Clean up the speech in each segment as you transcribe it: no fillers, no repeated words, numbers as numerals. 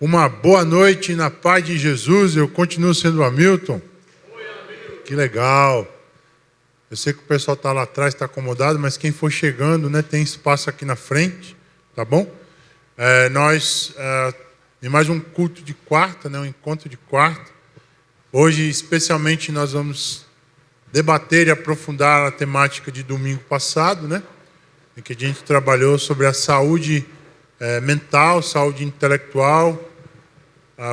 Uma boa noite na paz de Jesus. Eu continuo sendo o Hamilton. Que legal. Eu sei que o pessoal está lá atrás, está acomodado, mas quem for chegando, né, tem espaço aqui na frente, tá bom? Nós, em mais um culto de quarta, né, um encontro de quarta. Hoje, especialmente, nós vamos debater e aprofundar a temática de domingo passado, né, em que a gente trabalhou sobre a saúde mental, saúde intelectual.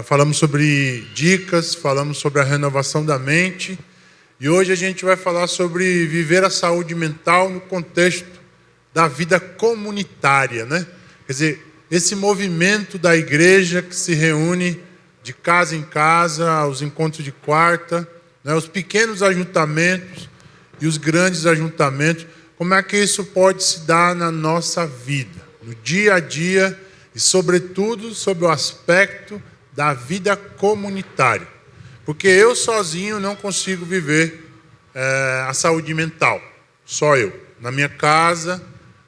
Falamos sobre dicas, falamos sobre a renovação da mente. E hoje a gente vai falar sobre viver a saúde mental no contexto da vida comunitária, né? Quer dizer, esse movimento da igreja que se reúne de casa em casa, os encontros de quarta, né? Os pequenos ajuntamentos e os grandes ajuntamentos. Como é que isso pode se dar na nossa vida, no dia a dia e, sobretudo, sobre o aspecto da vida comunitária? Porque eu sozinho não consigo viver a saúde mental. Só eu. Na minha casa,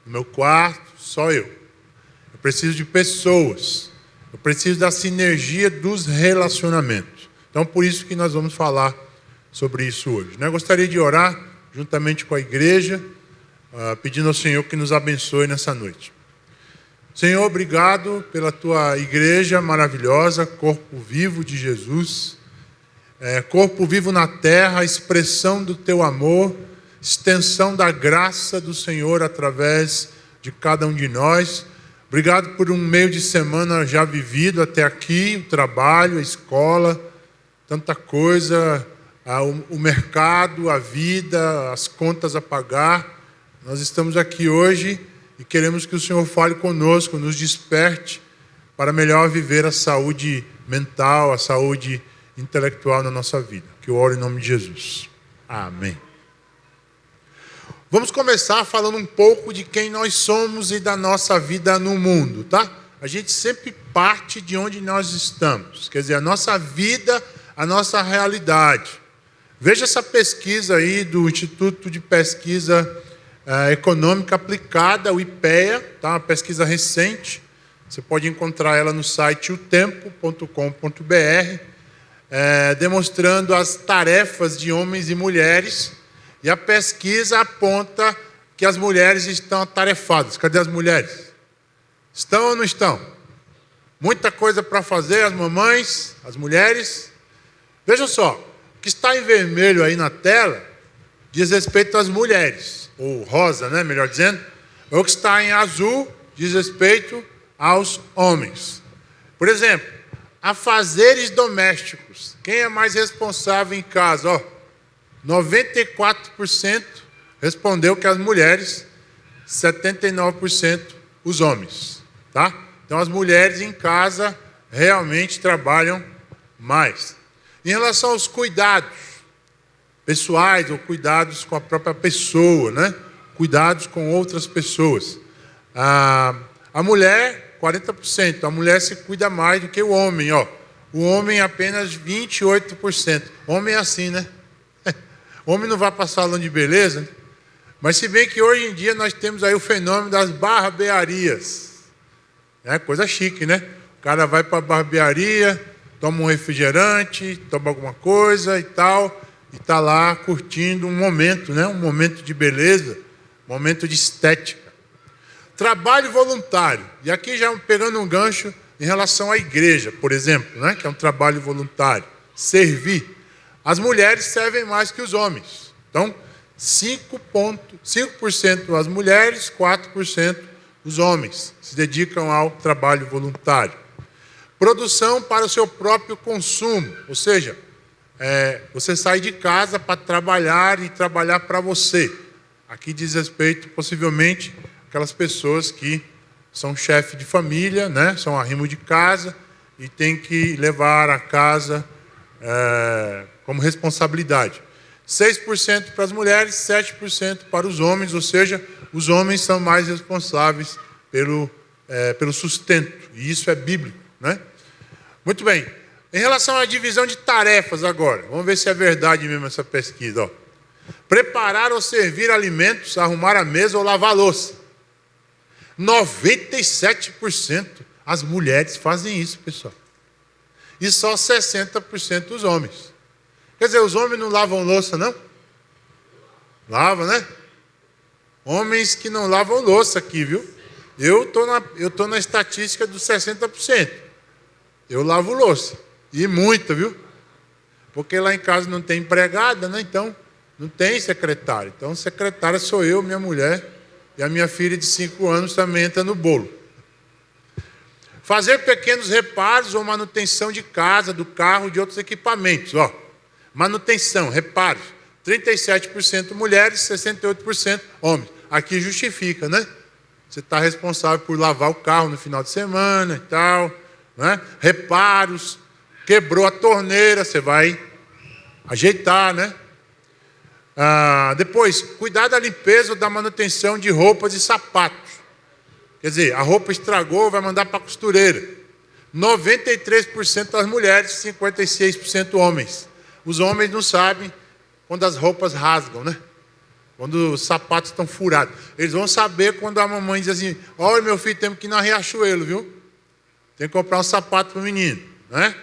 no meu quarto, só eu. Eu preciso de pessoas. Eu preciso da sinergia dos relacionamentos. Então, por isso que nós vamos falar sobre isso hoje, né? Eu gostaria de orar juntamente com a igreja, pedindo ao Senhor que nos abençoe nessa noite. Senhor, obrigado pela tua igreja maravilhosa, corpo vivo de Jesus. Corpo vivo na terra, expressão do teu amor, extensão da graça do Senhor através de cada um de nós. Obrigado por um meio de semana já vivido até aqui, o trabalho, a escola, tanta coisa, o mercado, a vida, as contas a pagar. Nós estamos aqui hoje e queremos que o Senhor fale conosco, nos desperte para melhor viver a saúde mental, a saúde intelectual na nossa vida. Que eu oro em nome de Jesus. Amém. Vamos começar falando um pouco de quem nós somos e da nossa vida no mundo, tá? A gente sempre parte de onde nós estamos. Quer dizer, a nossa vida, a nossa realidade. Veja essa pesquisa aí do Instituto de Pesquisa Econômica Aplicada, o IPEA, tá? Uma pesquisa recente. Você pode encontrar ela no site otempo.com.br. Demonstrando as tarefas de homens e mulheres, e a pesquisa aponta que as mulheres estão atarefadas. Cadê as mulheres? Estão ou não estão? Muita coisa para fazer, as mamães, as mulheres. Vejam só, o que está em vermelho aí na tela diz respeito às mulheres, ou rosa, né, melhor dizendo. O que está em azul diz respeito aos homens. Por exemplo, afazeres domésticos. Quem é mais responsável em casa? 94% respondeu que as mulheres, 79% os homens. Tá? Então as mulheres em casa realmente trabalham mais. Em relação aos cuidados pessoais ou cuidados com a própria pessoa, né? Cuidados com outras pessoas. A mulher, 40%. A mulher se cuida mais do que o homem, O homem apenas 28%. Homem é assim, né? Homem não vai para salão de beleza, né? Mas se bem que hoje em dia nós temos aí o fenômeno das barbearias. É coisa chique, né? O cara vai para a barbearia, toma um refrigerante, toma alguma coisa e tal, e está lá curtindo um momento, né? Um momento de beleza, um momento de estética. Trabalho voluntário. E aqui já pegando um gancho em relação à igreja, por exemplo, né? Que é um trabalho voluntário. Servir. As mulheres servem mais que os homens. Então, 5% as mulheres, 4% os homens se dedicam ao trabalho voluntário. Produção para o seu próprio consumo. Ou seja, você sai de casa para trabalhar e trabalhar para você. Aqui diz respeito, possivelmente, aquelas pessoas que são chefe de família, né? São arrimo de casa e tem que levar a casa como responsabilidade. 6% para as mulheres, 7% para os homens, ou seja, os homens são mais responsáveis pelo sustento. E isso é bíblico, né? Muito bem. Em relação à divisão de tarefas agora, vamos ver se é verdade mesmo essa pesquisa. Preparar ou servir alimentos, arrumar a mesa ou lavar a louça. 97% as mulheres fazem isso, pessoal. e só 60% os homens. Quer dizer, os homens não lavam louça, não? Lavam, né? Homens que não lavam louça aqui, viu? Eu tô na estatística dos 60%. Eu lavo louça. E muita, viu? Porque lá em casa não tem empregada, né? Então, não tem secretária. Então, secretária sou eu, minha mulher, e a minha filha de 5 anos também entra no bolo. Fazer pequenos reparos ou manutenção de casa, do carro, de outros equipamentos. Ó, manutenção, reparos. 37% mulheres, 68% homens. Aqui justifica, né? Você está responsável por lavar o carro no final de semana e tal, né? Reparos, quebrou a torneira, você vai ajeitar, né? Depois, cuidar da limpeza ou da manutenção de roupas e sapatos. Quer dizer, a roupa estragou, vai mandar para a costureira. 93% das mulheres, 56% homens. Os homens não sabem quando as roupas rasgam, né? Quando os sapatos estão furados. Eles vão saber quando a mamãe diz assim: olha, meu filho, temos que ir na Riachuelo, viu? Tem que comprar um sapato para o menino, né?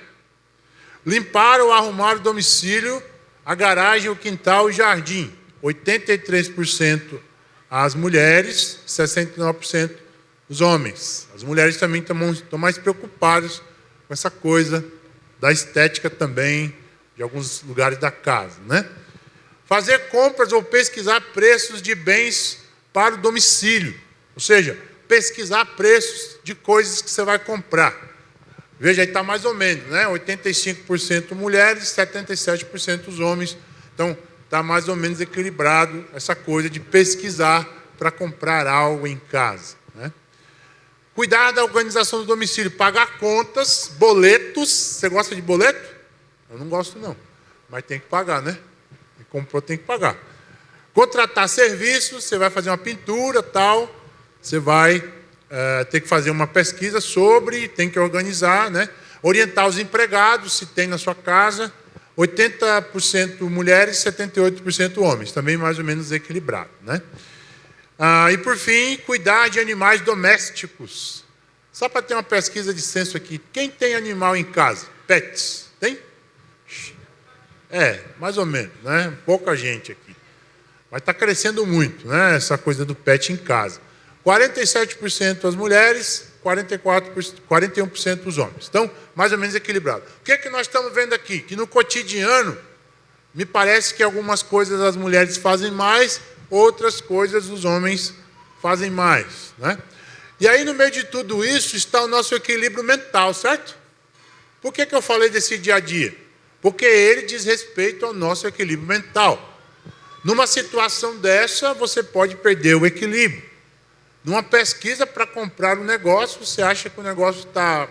Limpar ou arrumar o domicílio, a garagem, o quintal e o jardim. 83% as mulheres, 69% os homens. As mulheres também estão mais preocupadas com essa coisa da estética também de alguns lugares da casa, né? Fazer compras ou pesquisar preços de bens para o domicílio. Ou seja, pesquisar preços de coisas que você vai comprar. Veja, aí está mais ou menos, né? 85% mulheres, 77% os homens. Então, está mais ou menos equilibrado essa coisa de pesquisar para comprar algo em casa, né? Cuidar da organização do domicílio, pagar contas, boletos. Você gosta de boleto? Eu não gosto não, mas tem que pagar, né? Quem comprou tem que pagar. Contratar serviços, você vai fazer uma pintura, tal, você vai ter que fazer uma pesquisa sobre, tem que organizar, né? Orientar os empregados, se tem na sua casa. 80% mulheres, 78% homens, também mais ou menos equilibrado, né? E por fim, cuidar de animais domésticos. Só para ter uma pesquisa de censo aqui, quem tem animal em casa? Pets, tem? Mais ou menos, né? Pouca gente aqui. Mas está crescendo muito, né? Essa coisa do pet em casa. 47% as mulheres, 41% os homens. Então, mais ou menos equilibrado. O que é que nós estamos vendo aqui? Que no cotidiano, me parece que algumas coisas as mulheres fazem mais, outras coisas os homens fazem mais, né? E aí, no meio de tudo isso, está o nosso equilíbrio mental, certo? Por que eu falei desse dia a dia? Porque ele diz respeito ao nosso equilíbrio mental. Numa situação dessa, você pode perder o equilíbrio. Numa pesquisa para comprar um negócio, você acha que o negócio está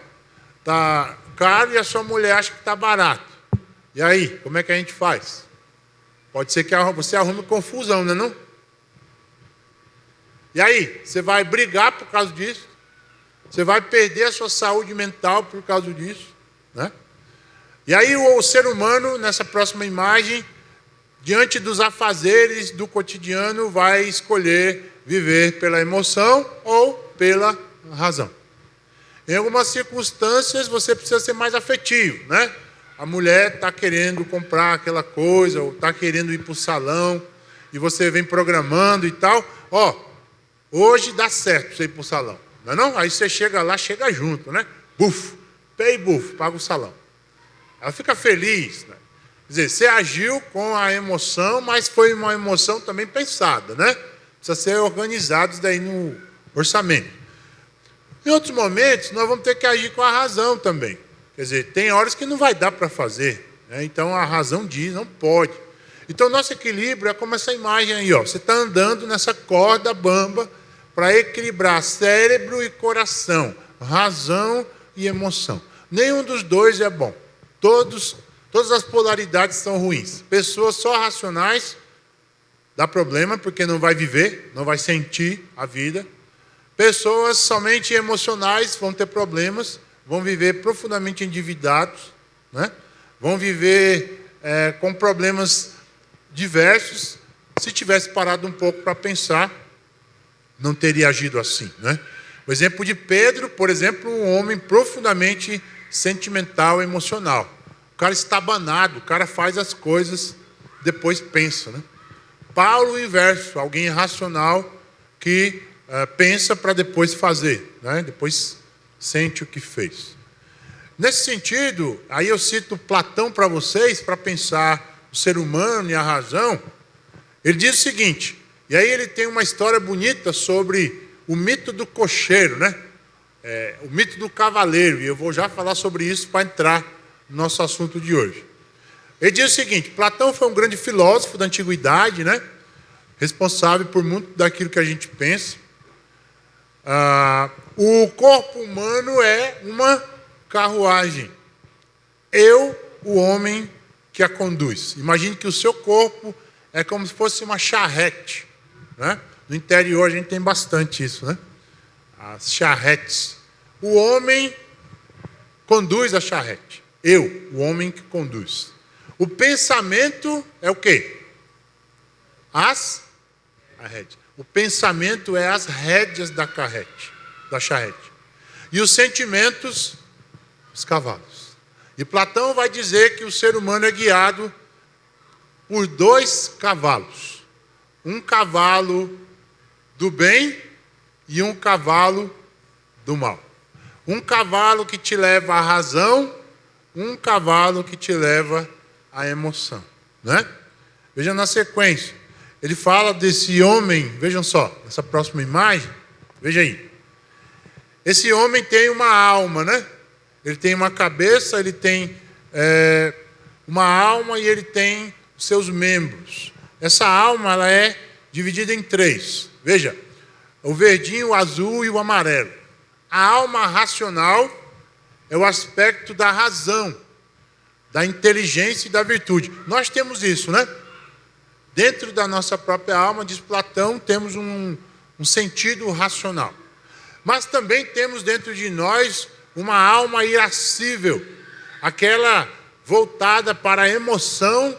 caro e a sua mulher acha que está barato. E aí, como é que a gente faz? Pode ser que você arrume confusão, não é não? E aí, você vai brigar por causa disso? Você vai perder a sua saúde mental por causa disso, né? E aí o ser humano, nessa próxima imagem, diante dos afazeres do cotidiano, vai escolher viver pela emoção ou pela razão. Em algumas circunstâncias, você precisa ser mais afetivo, né? A mulher está querendo comprar aquela coisa, ou está querendo ir para o salão, e você vem programando e tal. Hoje dá certo você ir para o salão, não é não? Aí você chega lá, chega junto, né? Buf, pé e buf, paga o salão. Ela fica feliz, né? Quer dizer, você agiu com a emoção, mas foi uma emoção também pensada, né? Precisa ser organizado daí no orçamento. Em outros momentos, nós vamos ter que agir com a razão também. Quer dizer, tem horas que não vai dar para fazer, né? Então a razão diz, não pode. Então nosso equilíbrio é como essa imagem aí, ó. Você está andando nessa corda bamba para equilibrar cérebro e coração, razão e emoção. Nenhum dos dois é bom. Todas as polaridades são ruins. Pessoas só racionais dá problema porque não vai viver, não vai sentir a vida. Pessoas somente emocionais vão ter problemas, vão viver profundamente endividados, né? Vão viver com problemas diversos. Se tivesse parado um pouco para pensar, não teria agido assim, né? O exemplo de Pedro, por exemplo, um homem profundamente sentimental, emocional. O cara está banado, o cara faz as coisas, depois pensa, né? Paulo, o inverso, alguém irracional que pensa para depois fazer, né? Depois sente o que fez. Nesse sentido, aí eu cito Platão para vocês, para pensar o ser humano e a razão. Ele diz o seguinte, e aí ele tem uma história bonita sobre o mito do cocheiro, né? O mito do cavaleiro, e eu vou já falar sobre isso para entrar no nosso assunto de hoje. Ele diz o seguinte, Platão foi um grande filósofo da antiguidade, né? Responsável por muito daquilo que a gente pensa. O corpo humano é uma carruagem. Eu, o homem que a conduz. Imagine que o seu corpo é como se fosse uma charrete, né? No interior a gente tem bastante isso, né? As charretes. O homem conduz a charrete. Eu, o homem que conduz. O pensamento é o quê? As rédeas. O pensamento é as rédeas da charrete. E os sentimentos, os cavalos. E Platão vai dizer que o ser humano é guiado por 2 cavalos. Um cavalo do bem e um cavalo do mal. Um cavalo que te leva à razão, um cavalo que te leva à emoção, né? Veja na sequência. Ele fala desse homem, vejam só, essa próxima imagem, veja aí. Esse homem tem uma alma, né? Ele tem uma cabeça, ele tem uma alma e ele tem seus membros. Essa alma ela é dividida em 3. Veja, o verdinho, o azul e o amarelo. A alma racional é o aspecto da razão, da inteligência e da virtude. Nós temos isso, né? Dentro da nossa própria alma, diz Platão, temos um sentido racional. Mas também temos dentro de nós uma alma irascível, aquela voltada para a emoção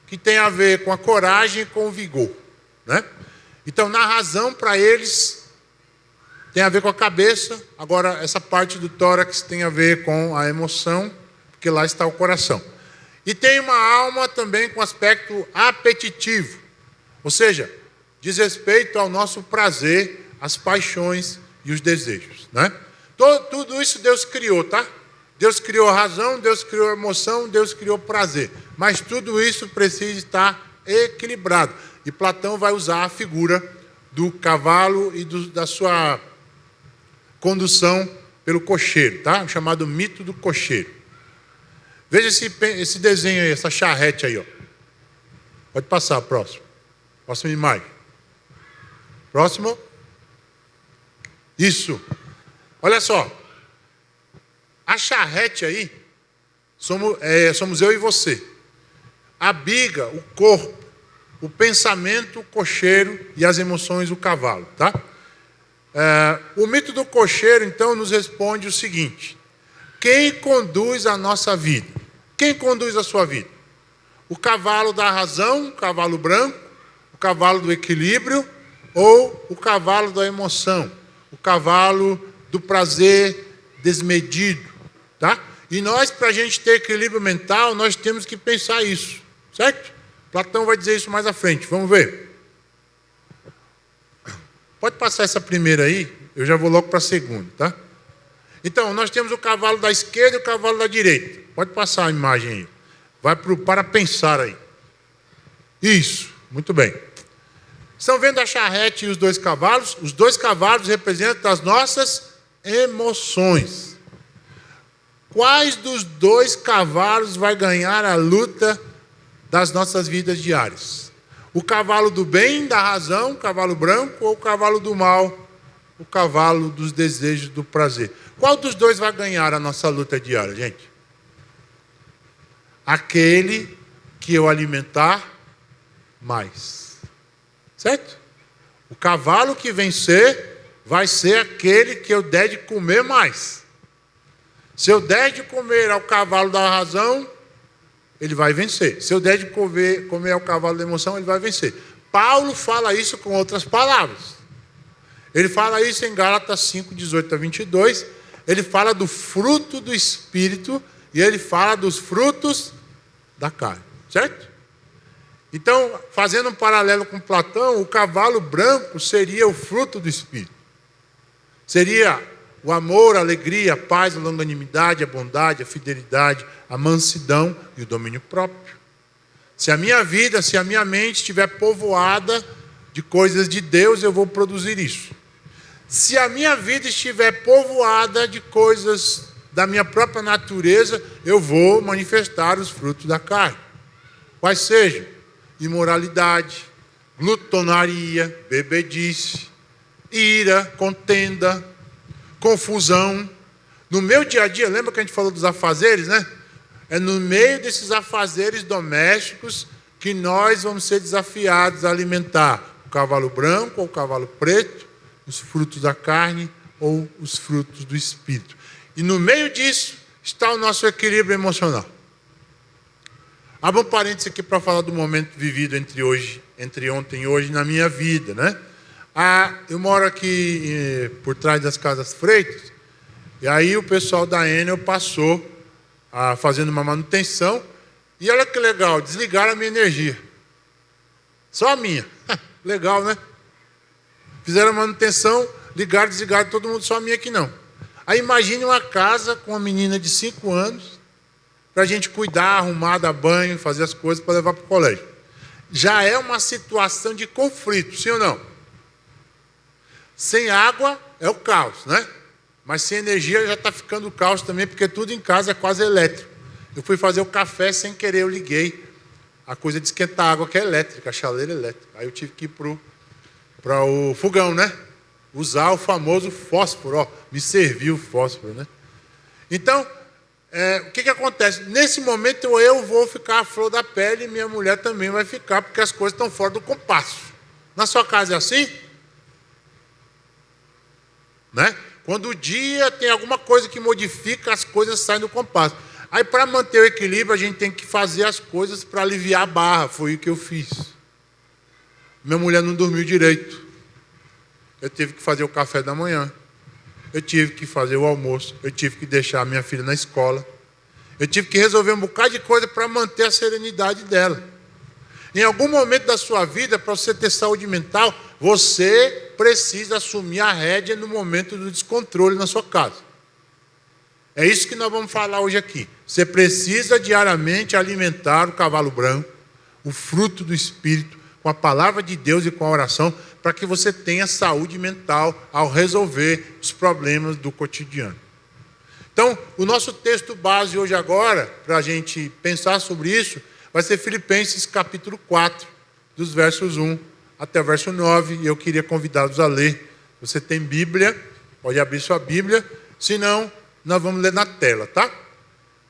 que tem a ver com a coragem e com o vigor, né? Então, na razão, para eles, tem a ver com a cabeça. Agora, essa parte do tórax tem a ver com a emoção, porque lá está o coração. E tem uma alma também com aspecto apetitivo, ou seja, diz respeito ao nosso prazer, as paixões e os desejos, né? Tudo isso Deus criou, tá? Deus criou a razão, Deus criou a emoção, Deus criou o prazer. Mas tudo isso precisa estar equilibrado. E Platão vai usar a figura do cavalo e da sua condução pelo cocheiro, tá? O chamado mito do cocheiro. Veja esse desenho aí, essa charrete aí, ó. Pode passar, próximo. Próxima imagem. Próximo. Isso. Olha só. A charrete aí, somos eu e você. A biga, o corpo, o pensamento, o cocheiro e as emoções, o cavalo, tá? O mito do cocheiro, então, nos responde o seguinte. Quem conduz a nossa vida? Quem conduz a sua vida? O cavalo da razão, o cavalo branco, o cavalo do equilíbrio ou o cavalo da emoção, o cavalo do prazer desmedido, tá? E nós, para a gente ter equilíbrio mental, nós temos que pensar isso, certo? Platão vai dizer isso mais à frente, vamos ver. Pode passar essa primeira aí, eu já vou logo para a segunda, tá? Então, nós temos o cavalo da esquerda e o cavalo da direita. Pode passar a imagem aí. Vai para pensar aí. Isso, muito bem. Estão vendo a charrete e os 2 cavalos? Os 2 cavalos representam as nossas emoções. Quais dos 2 cavalos vai ganhar a luta das nossas vidas diárias? O cavalo do bem, da razão, o cavalo branco, ou o cavalo do mal, o cavalo dos desejos, do prazer? Qual dos 2 vai ganhar a nossa luta diária, gente? Aquele que eu alimentar mais. Certo? O cavalo que vencer vai ser aquele que eu der de comer mais. Se eu der de comer ao cavalo da razão, ele vai vencer. Se eu der de comer ao cavalo da emoção, ele vai vencer. Paulo fala isso com outras palavras. Ele fala isso em Gálatas 5, 18 a 22. ele fala do fruto do Espírito e ele fala dos frutos da carne, certo? Então, fazendo um paralelo com Platão, o cavalo branco seria o fruto do Espírito. Seria o amor, a alegria, a paz, a longanimidade, a bondade, a fidelidade, a mansidão e o domínio próprio. Se a minha vida, se a minha mente estiver povoada de coisas de Deus, eu vou produzir isso. Se a minha vida estiver povoada de coisas da minha própria natureza, eu vou manifestar os frutos da carne. Quais sejam? Imoralidade, glutonaria, bebedice, ira, contenda, confusão. No meu dia a dia, lembra que a gente falou dos afazeres, né? É no meio desses afazeres domésticos que nós vamos ser desafiados a alimentar o cavalo branco ou o cavalo preto, os frutos da carne ou os frutos do Espírito. E no meio disso está o nosso equilíbrio emocional. Abra um parênteses aqui para falar do momento vivido entre ontem e hoje na minha vida, né? Eu moro aqui por trás das Casas Freitas, e aí o pessoal da Enel passou fazendo uma manutenção, e olha que legal, desligaram a minha energia. Só a minha. Legal, né? Fizeram a manutenção, ligaram, desligaram todo mundo, só a minha que não. Aí imagine uma casa com uma menina de 5 anos, para a gente cuidar, arrumar, dar banho, fazer as coisas para levar para o colégio. Já é uma situação de conflito, sim ou não? Sem água é o caos, né? Mas sem energia já está ficando o caos também, porque tudo em casa é quase elétrico. Eu fui fazer o café sem querer, eu liguei a coisa de esquentar água, que é elétrica, a chaleira elétrica. Aí eu tive que ir para o fogão, né? Usar o famoso fósforo, ó, me serviu o fósforo, né? Então, o que acontece? Nesse momento eu vou ficar à flor da pele e minha mulher também vai ficar, porque as coisas estão fora do compasso. Na sua casa é assim? Né? Quando o dia tem alguma coisa que modifica, as coisas saem do compasso. Aí, para manter o equilíbrio, a gente tem que fazer as coisas para aliviar a barra. Foi o que eu fiz. Minha mulher não dormiu direito. Eu tive que fazer o café da manhã. Eu tive que fazer o almoço. Eu tive que deixar a minha filha na escola. Eu tive que resolver um bocado de coisa para manter a serenidade dela. Em algum momento da sua vida, para você ter saúde mental, você precisa assumir a rédea no momento do descontrole na sua casa. É isso que nós vamos falar hoje aqui. Você precisa diariamente alimentar o cavalo branco, o fruto do Espírito, com a palavra de Deus e com a oração, para que você tenha saúde mental ao resolver os problemas do cotidiano. Então, o nosso texto base hoje agora, para a gente pensar sobre isso, vai ser Filipenses capítulo 4, dos versos 1 até o verso 9, e eu queria convidá-los a ler. Você tem Bíblia, pode abrir sua Bíblia, se não, nós vamos ler na tela, tá?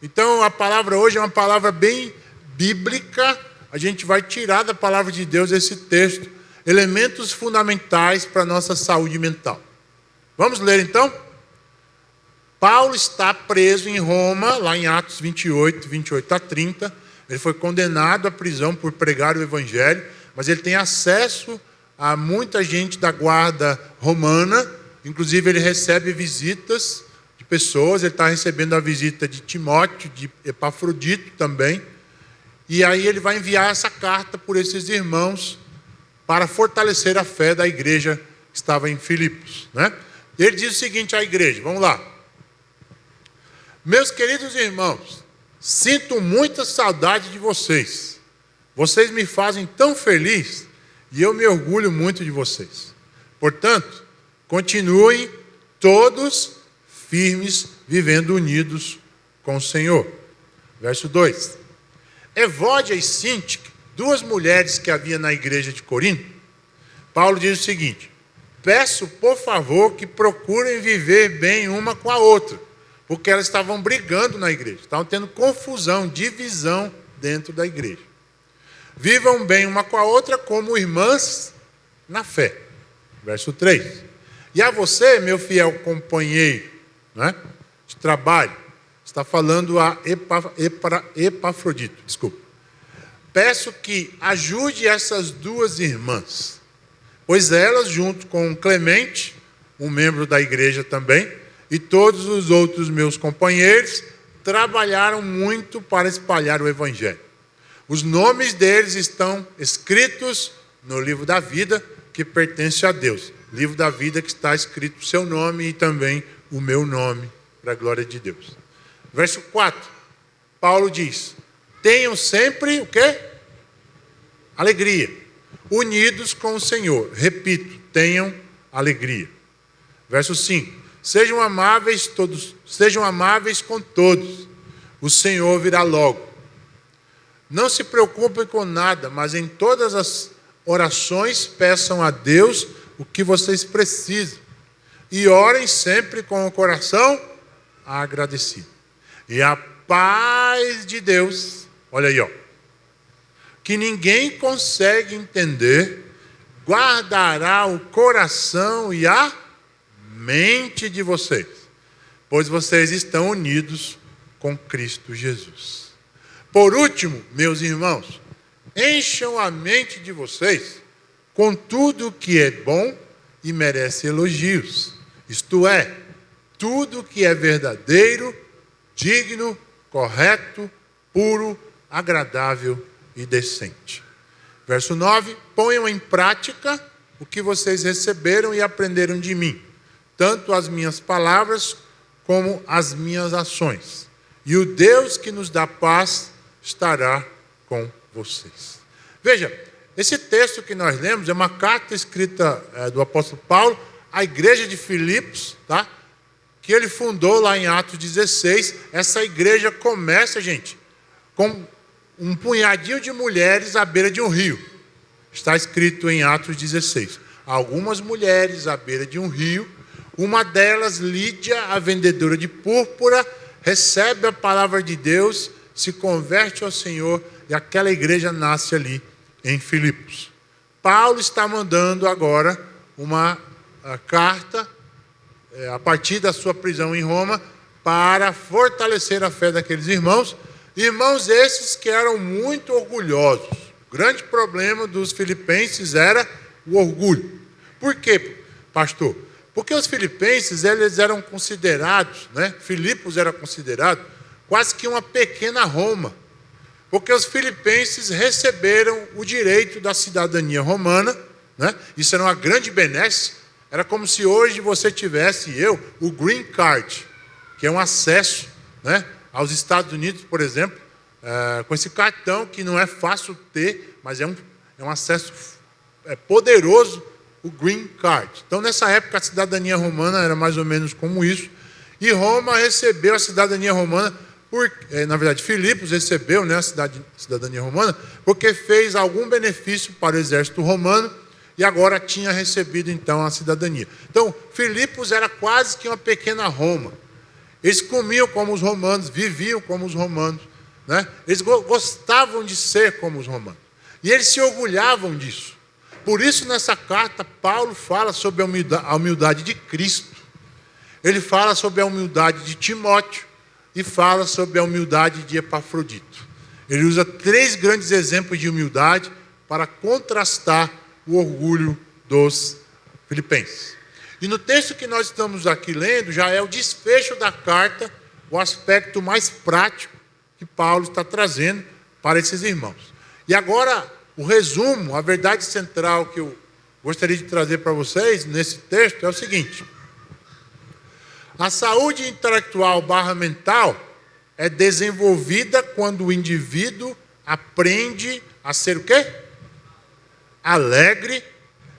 Então, a palavra hoje é uma palavra bem bíblica. A gente vai tirar da palavra de Deus esse texto, elementos fundamentais para a nossa saúde mental. Vamos ler então? Paulo está preso em Roma, lá em Atos 28 a 30. Ele foi condenado à prisão por pregar o Evangelho, mas ele tem acesso a muita gente da guarda romana. Inclusive, ele recebe visitas de pessoas. Ele está recebendo a visita de Timóteo, de Epafrodito também. E aí ele vai enviar essa carta por esses irmãos para fortalecer a fé da igreja que estava em Filipos, né? Ele diz o seguinte à igreja, vamos lá. Meus queridos irmãos, sinto muita saudade de vocês. Vocês me fazem tão feliz e eu me orgulho muito de vocês. Portanto, continuem todos firmes, vivendo unidos com o Senhor. Verso 2. Evódia e Síntique, 2 mulheres que havia na igreja de Corinto, Paulo diz o seguinte: peço, por favor, que procurem viver bem uma com a outra, porque elas estavam brigando na igreja, estavam tendo confusão, divisão dentro da igreja. Vivam bem uma com a outra como irmãs na fé. Verso 3. E a você, meu fiel companheiro, né, de trabalho, está falando a Epafrodito, desculpa. Peço que ajude essas 2 irmãs, pois elas, junto com Clemente, um membro da igreja também, e todos os outros meus companheiros trabalharam muito para espalhar o Evangelho. Os nomes deles estão escritos no livro da vida que pertence a Deus. Livro da vida que está escrito o seu nome e também o meu nome, para a glória de Deus. Verso 4, Paulo diz: tenham sempre o quê? Alegria. Unidos com o Senhor. Repito, tenham alegria. Verso 5, sejam amáveis com todos. O Senhor virá logo. Não se preocupem com nada, mas em todas as orações peçam a Deus o que vocês precisam. E orem sempre com o coração agradecido. E a paz de Deus, olha aí, ó, que ninguém consegue entender, guardará o coração e a mente de vocês, pois vocês estão unidos com Cristo Jesus. Por último, meus irmãos, encham a mente de vocês com tudo o que é bom e merece elogios. Isto é, tudo que é verdadeiro, digno, correto, puro, agradável e decente. Verso 9, ponham em prática o que vocês receberam e aprenderam de mim, tanto as minhas palavras como as minhas ações. E o Deus que nos dá paz estará com vocês. Veja, esse texto que nós lemos é uma carta escrita do apóstolo Paulo à igreja de Filipos, tá? Que ele fundou lá em Atos 16. Essa igreja começa, gente, com um punhadinho de mulheres à beira de um rio. Está escrito em Atos 16. Algumas mulheres à beira de um rio. Uma delas, Lídia, a vendedora de púrpura, recebe a palavra de Deus, se converte ao Senhor e aquela igreja nasce ali em Filipos. Paulo está mandando agora uma carta a partir da sua prisão em Roma para fortalecer a fé daqueles irmãos. Irmãos esses que eram muito orgulhosos. O grande problema dos filipenses era o orgulho. Por quê, pastor? Porque os filipenses, eles eram considerados, Filipos era considerado quase que uma pequena Roma. Porque os filipenses receberam o direito da cidadania romana, Isso era uma grande benesse. Era como se hoje você tivesse, o Green Card, que é um acesso, aos Estados Unidos, por exemplo, com esse cartão que não é fácil ter, mas é um acesso poderoso, o Green Card. Então, nessa época, a cidadania romana era mais ou menos como isso. E Roma recebeu a cidadania romana, na verdade, Filipos recebeu a cidadania romana, porque fez algum benefício para o exército romano e agora tinha recebido, então, a cidadania. Então, Filipos era quase que uma pequena Roma. Eles comiam como os romanos, viviam como os romanos, Eles gostavam de ser como os romanos. E eles se orgulhavam disso. Por isso, nessa carta, Paulo fala sobre a humildade de Cristo. Ele fala sobre a humildade de Timóteo e fala sobre a humildade de Epafrodito. Ele usa 3 grandes exemplos de humildade para contrastar o orgulho dos filipenses. E no texto que nós estamos aqui lendo, já é o desfecho da carta, o aspecto mais prático que Paulo está trazendo para esses irmãos. E agora, o resumo, a verdade central que eu gostaria de trazer para vocês nesse texto é o seguinte: a saúde intelectual / mental é desenvolvida quando o indivíduo aprende a ser o quê? Alegre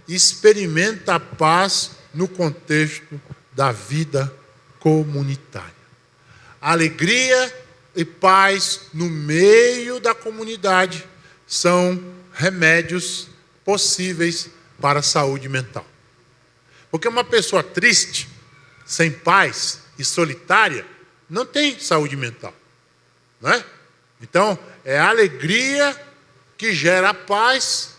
e experimenta a paz no contexto da vida comunitária. Alegria e paz no meio da comunidade são remédios possíveis para a saúde mental. Porque uma pessoa triste, sem paz e solitária, não tem saúde mental. Então, é a alegria que gera paz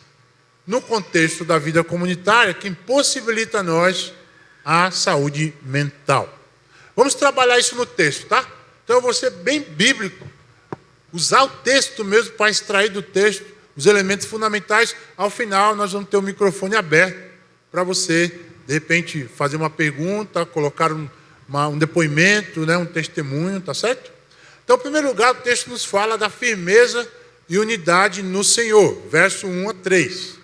no contexto da vida comunitária que impossibilita a nós a saúde mental. Vamos trabalhar isso no texto, tá? Então eu vou ser bem bíblico, usar o texto mesmo para extrair do texto os elementos fundamentais. Ao final nós vamos ter o microfone aberto para você, de repente, fazer uma pergunta, colocar um depoimento, né? Um testemunho, tá certo? Então, em primeiro lugar, o texto nos fala da firmeza e unidade no Senhor, verso 1 a 3.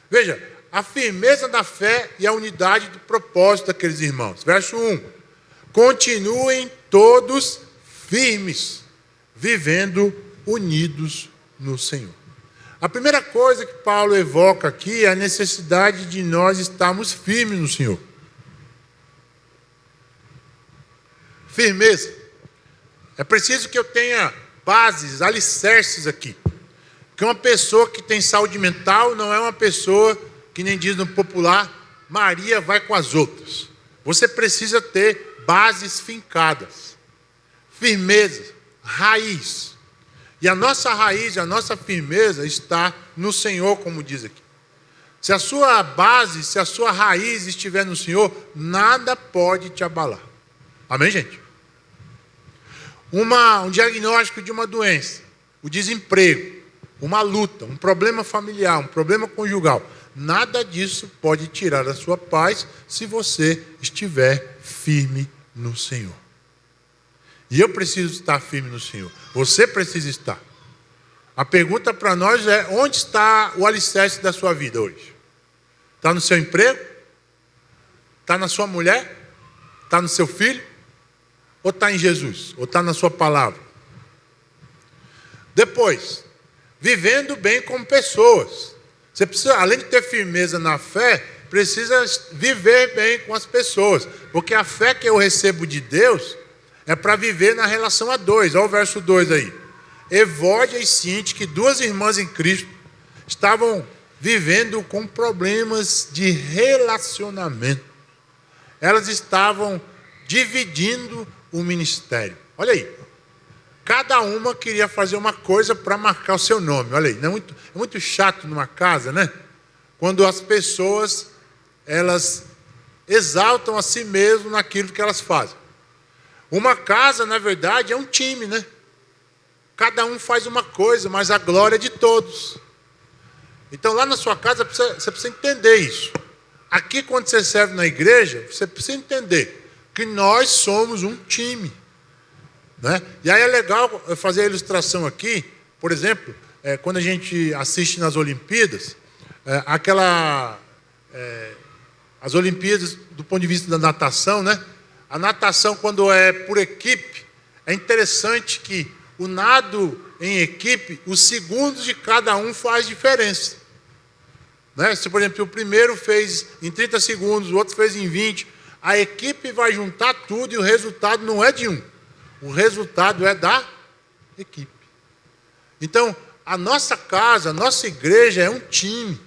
Veja, a firmeza da fé e a unidade do propósito daqueles irmãos. Verso 1. Continuem todos firmes, vivendo unidos no Senhor. A primeira coisa que Paulo evoca aqui é a necessidade de nós estarmos firmes no Senhor. Firmeza. É preciso que eu tenha bases, alicerces aqui. Porque uma pessoa que tem saúde mental não é uma pessoa que nem diz no popular, Maria vai com as outras. Você precisa ter bases fincadas, firmeza, raiz. E a nossa raiz, a nossa firmeza está no Senhor, como diz aqui. Se a sua base, se a sua raiz estiver no Senhor, nada pode te abalar. Amém, gente? Um diagnóstico de uma doença, o desemprego, uma luta, um problema familiar, um problema conjugal, nada disso pode tirar a sua paz se você estiver firme no Senhor. E eu preciso estar firme no Senhor. Você precisa estar. A pergunta para nós é: onde está o alicerce da sua vida hoje? Está no seu emprego? Está na sua mulher? Está no seu filho? Ou está em Jesus? Ou está na sua palavra? Depois, vivendo bem como pessoas. Você precisa, além de ter firmeza na fé, precisa viver bem com as pessoas. Porque a fé que eu recebo de Deus é para viver na relação a dois. Olha o verso 2 aí. Evódia e Sinti, que duas irmãs em Cristo, estavam vivendo com problemas de relacionamento. Elas estavam dividindo o ministério. Olha aí. Cada uma queria fazer uma coisa para marcar o seu nome. Olha aí. Não é muito chato numa casa, né? Quando as pessoas, elas exaltam a si mesmo naquilo que elas fazem. Uma casa, na verdade, é um time, né? Cada um faz uma coisa, mas a glória é de todos. Então, lá na sua casa, você precisa entender isso. Aqui, quando você serve na igreja, você precisa entender que nós somos um time. Né? E aí é legal fazer a ilustração aqui. Por exemplo, quando a gente assiste nas Olimpíadas, as Olimpíadas, do ponto de vista da natação, né? A natação, quando é por equipe, é interessante que o nado em equipe, os segundos de cada um faz diferença. Né? Se, por exemplo, o primeiro fez em 30 segundos, o outro fez em 20, a equipe vai juntar tudo e o resultado não é de um. O resultado é da equipe. Então, a nossa casa, a nossa igreja é um time.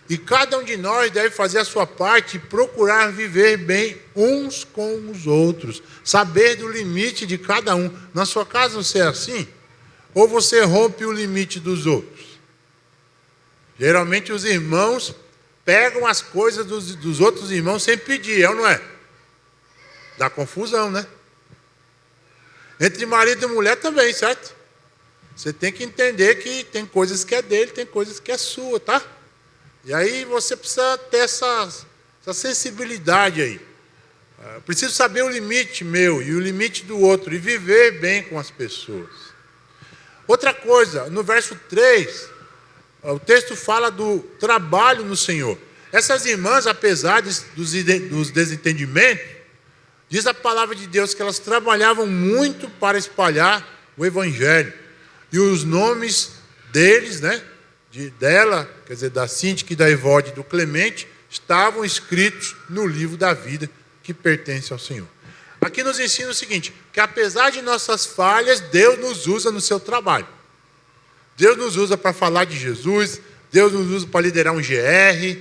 E cada um de nós deve fazer a sua parte e procurar viver bem uns com os outros. Saber do limite de cada um. Na sua casa você é assim? Ou você rompe o limite dos outros? Geralmente os irmãos pegam as coisas dos outros irmãos sem pedir, é ou não é? Dá confusão, né? Entre marido e mulher também, certo? Você tem que entender que tem coisas que é dele, tem coisas que é sua, tá? E aí você precisa ter essa sensibilidade aí. Preciso saber o limite meu e o limite do outro e viver bem com as pessoas. Outra coisa, no verso 3, o texto fala do trabalho no Senhor. Essas irmãs, apesar dos desentendimentos, diz a palavra de Deus que elas trabalhavam muito para espalhar o Evangelho. E os nomes deles, né? Dela, quer dizer, da Sinti, da Evódia e do Clemente, estavam escritos no livro da vida que pertence ao Senhor. Aqui nos ensina o seguinte, que apesar de nossas falhas, Deus nos usa no seu trabalho. Deus nos usa para falar de Jesus, Deus nos usa para liderar um GR,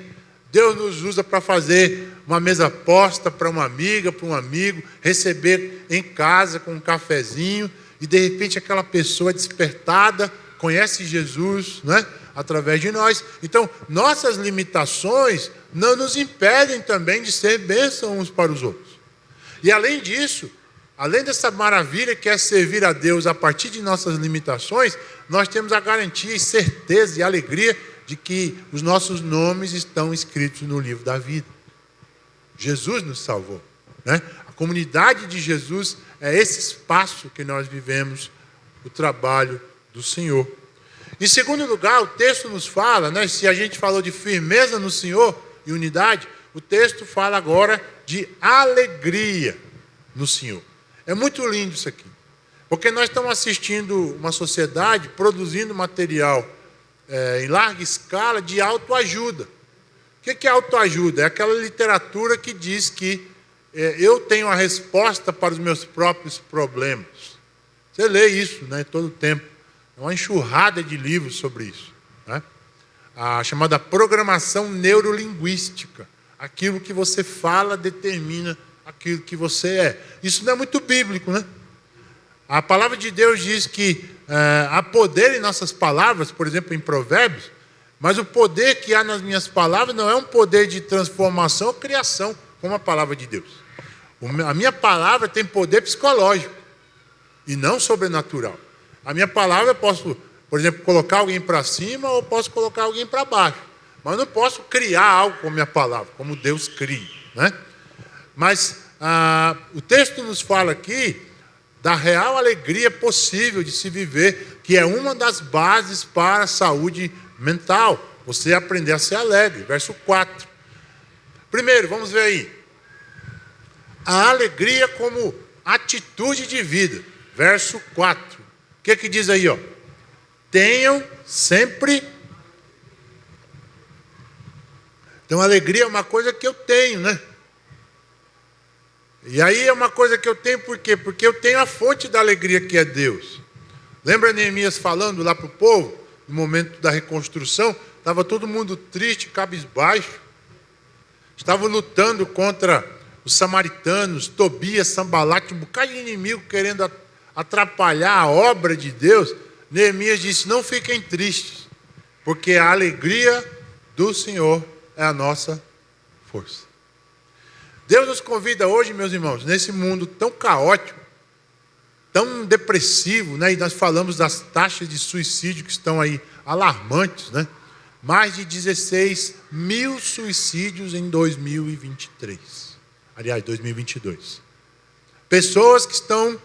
Deus nos usa para fazer uma mesa posta para uma amiga, para um amigo, receber em casa com um cafezinho, e de repente aquela pessoa é despertada, conhece Jesus, né? Através de nós. Então, nossas limitações não nos impedem também de ser bênção uns para os outros. E além disso, além dessa maravilha que é servir a Deus a partir de nossas limitações, nós temos a garantia e certeza e alegria de que os nossos nomes estão escritos no livro da vida. Jesus nos salvou. né? A comunidade de Jesus é esse espaço que nós vivemos o trabalho do Senhor. Em segundo lugar, o texto nos fala, né, se a gente falou de firmeza no Senhor e unidade, o texto fala agora de alegria no Senhor. É muito lindo isso aqui, porque nós estamos assistindo uma sociedade produzindo material em larga escala de autoajuda. O que é autoajuda? É aquela literatura que diz que eu tenho a resposta para os meus próprios problemas. Você lê isso, né, todo o tempo. É uma enxurrada de livros sobre isso, né? A chamada programação neurolinguística. Aquilo que você fala determina aquilo que você é. Isso não é muito bíblico, né? A palavra de Deus diz que há poder em nossas palavras, por exemplo, em Provérbios, mas o poder que há nas minhas palavras não é um poder de transformação ou criação, como a palavra de Deus. A minha palavra tem poder psicológico e não sobrenatural. A minha palavra eu posso, por exemplo, colocar alguém para cima ou posso colocar alguém para baixo. Mas eu não posso criar algo com a minha palavra, como Deus cria, né? Mas o texto nos fala aqui da real alegria possível de se viver, que é uma das bases para a saúde mental. Você aprender a ser alegre. Verso 4. Primeiro, vamos ver aí. A alegria como atitude de vida. Verso 4. O que diz aí, ó? Tenham sempre... Então, alegria é uma coisa que eu tenho, né? E aí é uma coisa que eu tenho por quê? Porque eu tenho a fonte da alegria que é Deus. Lembra Neemias falando lá para o povo, no momento da reconstrução? Estava todo mundo triste, cabisbaixo. Estavam lutando contra os samaritanos, Tobias, Sanbalate, um bocado de inimigo querendo atrapalhar a obra de Deus. Neemias disse, não fiquem tristes, porque a alegria do Senhor é a nossa força. Deus nos convida hoje, meus irmãos, nesse mundo tão caótico, tão depressivo, né? E nós falamos das taxas de suicídio que estão aí alarmantes, né? Mais de 16 mil suicídios em 2023. Aliás, 2022. Pessoas que estão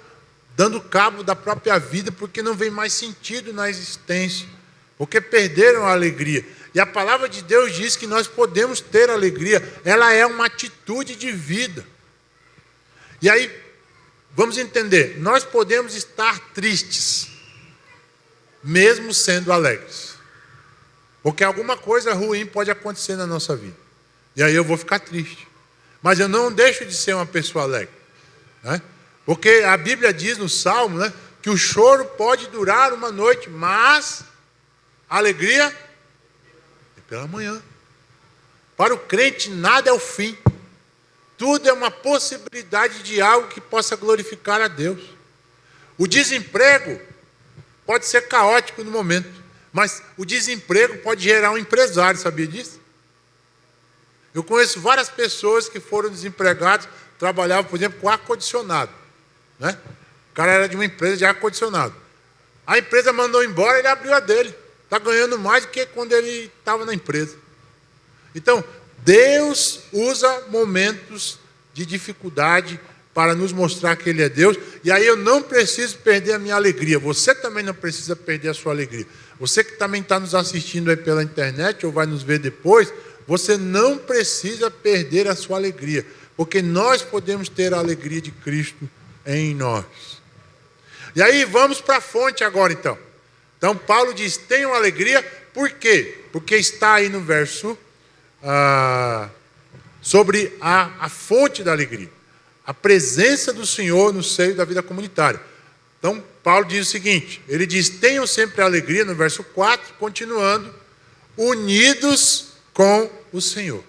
dando cabo da própria vida porque não vem mais sentido na existência, porque perderam a alegria. E a palavra de Deus diz que nós podemos ter alegria. Ela é uma atitude de vida. E aí, vamos entender. Nós podemos estar tristes, mesmo sendo alegres. Porque alguma coisa ruim pode acontecer na nossa vida. E aí eu vou ficar triste. Mas eu não deixo de ser uma pessoa alegre, né? Porque a Bíblia diz no Salmo, né, que o choro pode durar uma noite, mas a alegria... pela manhã. Para o crente, nada é o fim. Tudo é uma possibilidade de algo que possa glorificar a Deus. O desemprego pode ser caótico no momento, mas o desemprego pode gerar um empresário, sabia disso? Eu conheço várias pessoas que foram desempregadas, trabalhavam, por exemplo, com ar-condicionado, né? O cara era de uma empresa de ar-condicionado. A empresa mandou embora, ele abriu a dele. Está ganhando mais do que quando ele estava na empresa. Então, Deus usa momentos de dificuldade para nos mostrar que Ele é Deus. E aí eu não preciso perder a minha alegria. Você também não precisa perder a sua alegria. Você que também está nos assistindo aí pela internet ou vai nos ver depois, você não precisa perder a sua alegria. Porque nós podemos ter a alegria de Cristo em nós. E aí vamos para a fonte agora então. Então, Paulo diz, tenham alegria, por quê? Porque está aí no verso sobre a fonte da alegria. A presença do Senhor no seio da vida comunitária. Então, Paulo diz o seguinte, ele diz, tenham sempre alegria, no verso 4, continuando, unidos com o Senhor.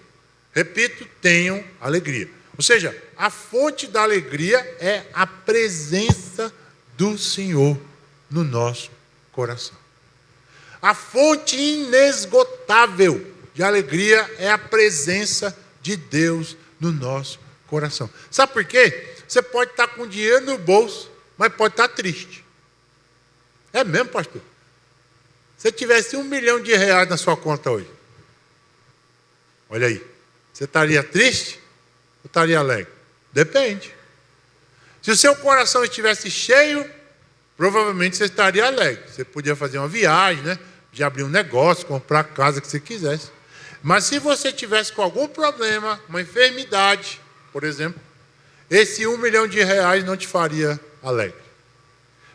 Repito, tenham alegria. Ou seja, a fonte da alegria é a presença do Senhor no nosso coração. A fonte inesgotável de alegria é a presença de Deus no nosso coração. Sabe por quê? Você pode estar com dinheiro no bolso, mas pode estar triste. É mesmo, pastor? Se tivesse R$1 milhão na sua conta hoje, olha aí, você estaria triste ou estaria alegre? Depende. Se o seu coração estivesse cheio, provavelmente você estaria alegre. Você podia fazer uma viagem, né? De abrir um negócio, comprar a casa que você quisesse. Mas se você tivesse com algum problema, uma enfermidade, por exemplo, esse R$1 milhão não te faria alegre.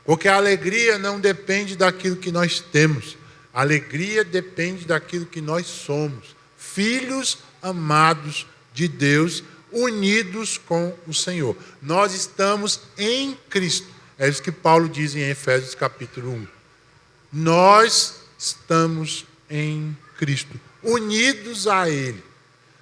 Porque a alegria não depende daquilo que nós temos. A alegria depende daquilo que nós somos. Filhos amados de Deus, unidos com o Senhor. Nós estamos em Cristo. É isso que Paulo diz em Efésios capítulo 1. Nós estamos em Cristo, unidos a Ele.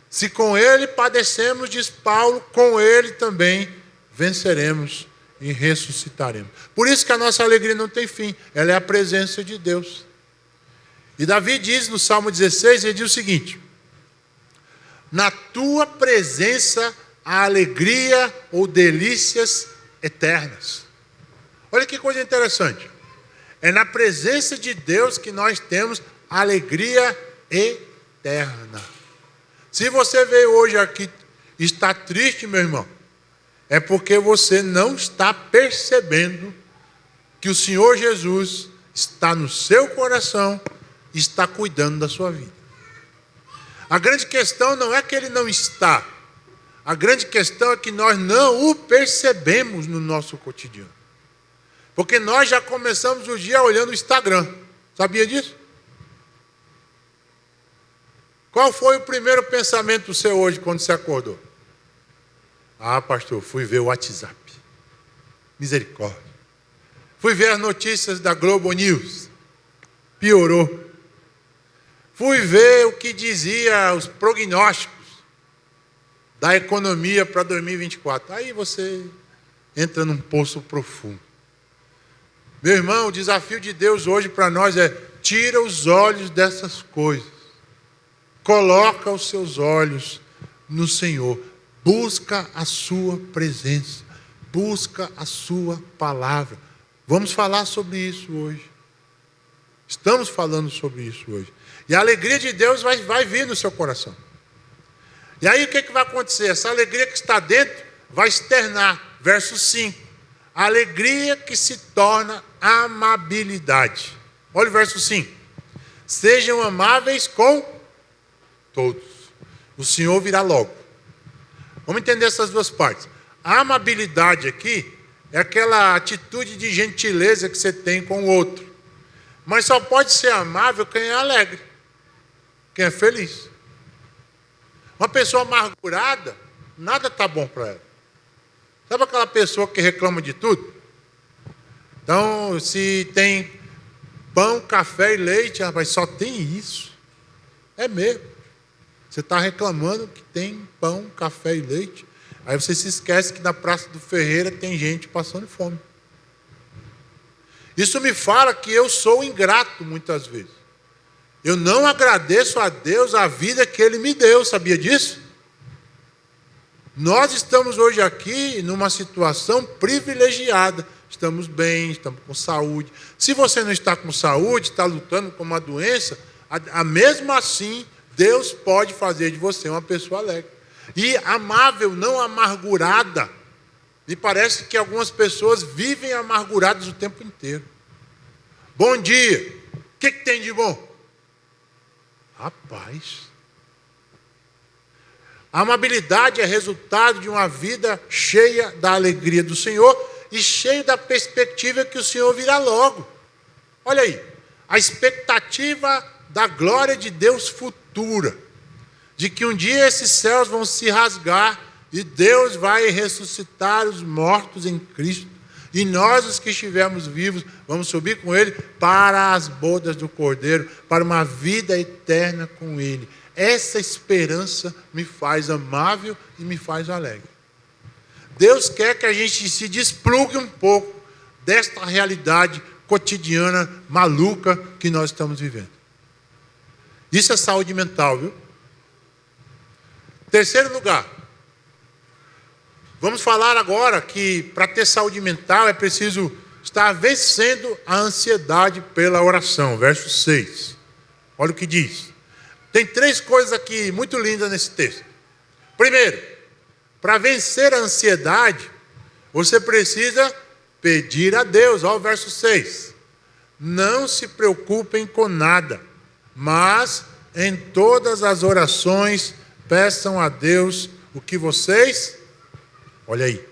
Se com Ele padecemos, diz Paulo, com Ele também venceremos e ressuscitaremos. Por isso que a nossa alegria não tem fim. Ela é a presença de Deus. E Davi diz no Salmo 16, ele diz o seguinte: na tua presença há alegria ou delícias eternas. Olha que coisa interessante. É na presença de Deus que nós temos alegria eterna. Se você veio hoje aqui e está triste, meu irmão, é porque você não está percebendo que o Senhor Jesus está no seu coração e está cuidando da sua vida. A grande questão não é que Ele não está. A grande questão é que nós não o percebemos no nosso cotidiano. Porque nós já começamos o dia olhando o Instagram. Sabia disso? Qual foi o primeiro pensamento seu hoje quando você acordou? Ah, pastor, fui ver o WhatsApp. Misericórdia. Fui ver as notícias da Globo News. Piorou. Fui ver o que dizia os prognósticos da economia para 2024. Aí você entra num poço profundo. Meu irmão, o desafio de Deus hoje para nós é: tira os olhos dessas coisas. Coloca os seus olhos no Senhor. Busca a sua presença. Busca a sua palavra. Vamos falar sobre isso hoje. Estamos falando sobre isso hoje. E a alegria de Deus vai vir no seu coração. E aí o que vai acontecer? Essa alegria que está dentro vai externar. Verso 5. A alegria que se torna amabilidade. Olha o verso 5. Sejam amáveis com todos. O Senhor virá logo. Vamos entender essas duas partes. A amabilidade aqui é aquela atitude de gentileza que você tem com o outro. Mas só pode ser amável quem é alegre, quem é feliz. Uma pessoa amargurada, nada está bom para ela. Sabe aquela pessoa que reclama de tudo? Então, se tem pão, café e leite, mas só tem isso. É mesmo. Você está reclamando que tem pão, café e leite. Aí você se esquece que na Praça do Ferreira tem gente passando fome. Isso me fala que eu sou ingrato muitas vezes. Eu não agradeço a Deus a vida que Ele me deu. Sabia disso? Nós estamos hoje aqui numa situação privilegiada. Estamos bem, estamos com saúde. Se você não está com saúde, está lutando com uma doença, mesmo assim, Deus pode fazer de você uma pessoa alegre. E amável, não amargurada. Me parece que algumas pessoas vivem amarguradas o tempo inteiro. Bom dia. O que tem de bom? Rapaz. A amabilidade é resultado de uma vida cheia da alegria do Senhor e cheia da perspectiva que o Senhor virá logo. Olha aí. A expectativa da glória de Deus futura. De que um dia esses céus vão se rasgar e Deus vai ressuscitar os mortos em Cristo. E nós, os que estivermos vivos, vamos subir com Ele para as bodas do Cordeiro, para uma vida eterna com Ele. Essa esperança me faz amável e me faz alegre. Deus quer que a gente se desplugue um pouco desta realidade cotidiana maluca que nós estamos vivendo. Isso é saúde mental, viu? Terceiro lugar. Vamos falar agora que para ter saúde mental é preciso estar vencendo a ansiedade pela oração. Verso 6. Olha o que diz. Tem três coisas aqui muito lindas nesse texto. Primeiro, Para vencer a ansiedade, você precisa pedir a Deus. Olha o verso 6. Não se preocupem com nada, mas em todas as orações peçam a Deus o que vocês... Olha aí.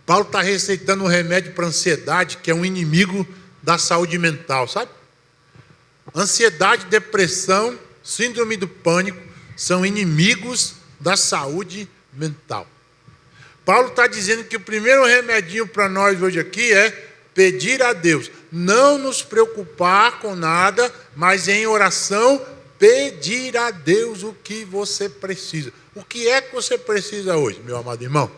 Paulo está receitando um remédio para ansiedade, que é um inimigo da saúde mental, sabe? Ansiedade, depressão, síndrome do pânico são inimigos da saúde mental. Paulo está dizendo que o primeiro remedinho para nós hoje aqui é pedir a Deus. Não nos preocupar com nada, mas em oração pedir a Deus o que você precisa. O que é que você precisa hoje, meu amado irmão?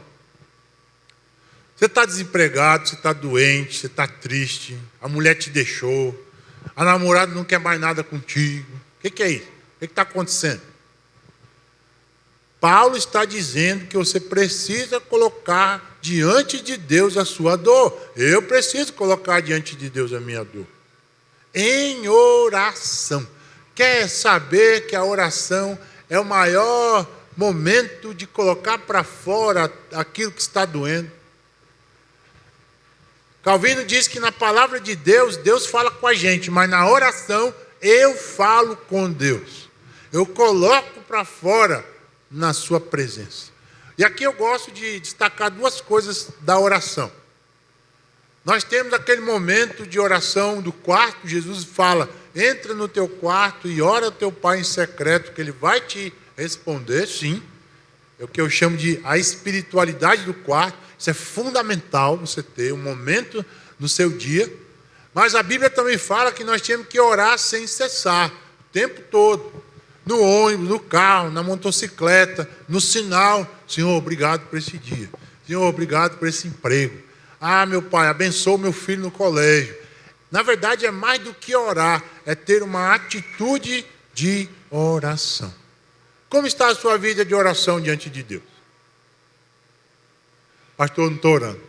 Você está desempregado, você está doente, você está triste, a mulher te deixou, a namorada não quer mais nada contigo. O que é isso? O que está acontecendo? Paulo está dizendo que você precisa colocar diante de Deus a sua dor. Eu preciso colocar diante de Deus a minha dor. Em oração. Quer saber que a oração é o maior momento de colocar para fora aquilo que está doendo? Calvino diz que na palavra de Deus, Deus fala com a gente, mas na oração eu falo com Deus. Eu coloco para fora na sua presença. E aqui eu gosto de destacar duas coisas da oração. Nós temos aquele momento de oração do quarto. Jesus fala: entra no teu quarto e ora ao teu Pai em secreto, que Ele vai te responder. Sim, é o que eu chamo de a espiritualidade do quarto. Isso é fundamental, você ter um momento no seu dia. Mas a Bíblia também fala que nós temos que orar sem cessar, o tempo todo. No ônibus, no carro, na motocicleta, no sinal. Senhor, obrigado por esse dia. Senhor, obrigado por esse emprego. Ah, meu Pai, abençoa o meu filho no colégio. Na verdade, é mais do que orar, é ter uma atitude de oração. Como está a sua vida de oração diante de Deus? Pastor, não estou orando.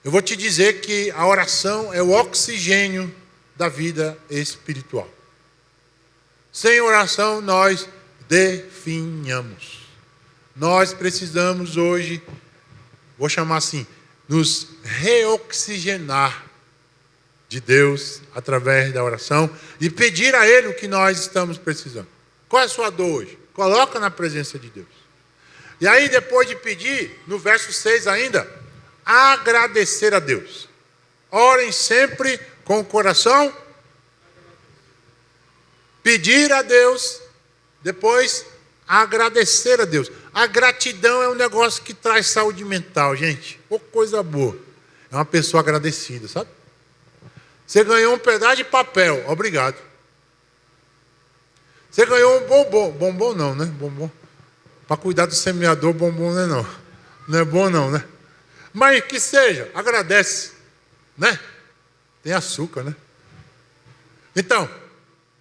Eu vou te dizer que a oração é o oxigênio da vida espiritual. Sem oração nós definhamos. Nós precisamos hoje, vou chamar assim, nos reoxigenar de Deus através da oração e pedir a Ele o que nós estamos precisando. Qual é a sua dor hoje? Coloca na presença de Deus. E aí, depois de pedir, no verso 6 ainda, agradecer a Deus. Orem sempre com o coração. Pedir a Deus, depois agradecer a Deus. A gratidão é um negócio que traz saúde mental, gente. Ô, coisa boa. É uma pessoa agradecida, sabe? Você ganhou um pedaço de papel, obrigado. Você ganhou um bombom. Bombom não, né? Bombom. Para cuidar do semeador, bombom não é não. Não é bom não, né? Mas que seja, agradece, né? Tem açúcar, né? Então,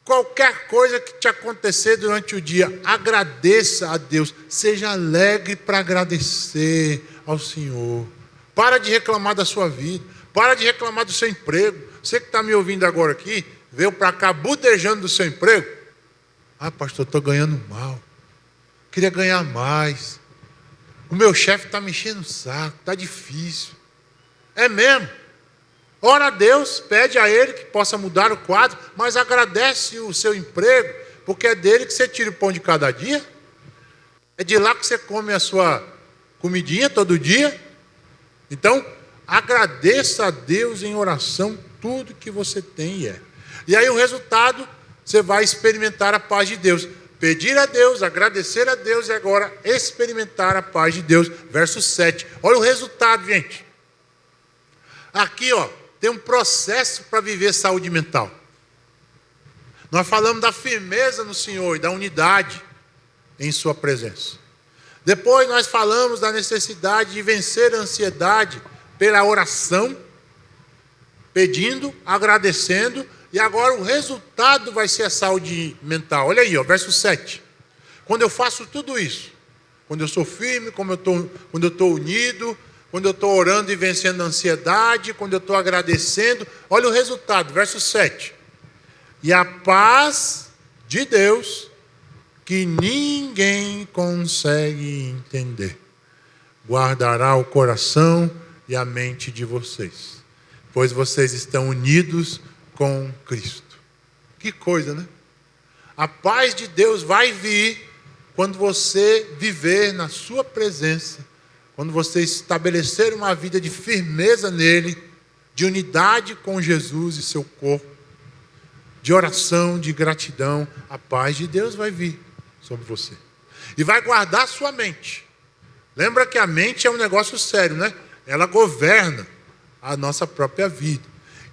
qualquer coisa que te acontecer durante o dia, agradeça a Deus. Seja alegre para agradecer ao Senhor. Para de reclamar da sua vida. Para de reclamar do seu emprego. Você que está me ouvindo agora aqui, veio para cá budejando do seu emprego. Ah, pastor, estou ganhando mal. Queria ganhar mais. O meu chefe está me enchendo o saco. Está difícil. É mesmo. Ora a Deus, pede a Ele que possa mudar o quadro, mas agradece o seu emprego, porque é dele que você tira o pão de cada dia. É de lá que você come a sua comidinha todo dia. Então, agradeça a Deus em oração tudo que você tem e é. E aí o resultado, você vai experimentar a paz de Deus. Pedir a Deus, agradecer a Deus e agora experimentar a paz de Deus. Verso 7. Olha o resultado, gente. Aqui, ó, tem um processo para viver saúde mental. Nós falamos da firmeza no Senhor e da unidade em sua presença. Depois nós falamos da necessidade de vencer a ansiedade pela oração, pedindo, agradecendo, e agora o resultado vai ser a saúde mental. Olha aí, ó, verso 7. Quando eu faço tudo isso, quando eu sou firme, quando eu estou unido, quando eu estou orando e vencendo a ansiedade, quando eu estou agradecendo, olha o resultado, verso 7. E a paz de Deus, que ninguém consegue entender, guardará o coração e a mente de vocês, pois vocês estão unidos com Cristo. Que coisa, né? A paz de Deus vai vir quando você viver na sua presença, quando você estabelecer uma vida de firmeza nele, de unidade com Jesus e seu corpo, de oração, de gratidão. A paz de Deus vai vir sobre você e vai guardar sua mente. Lembra que a mente é um negócio sério, né? Ela governa a nossa própria vida.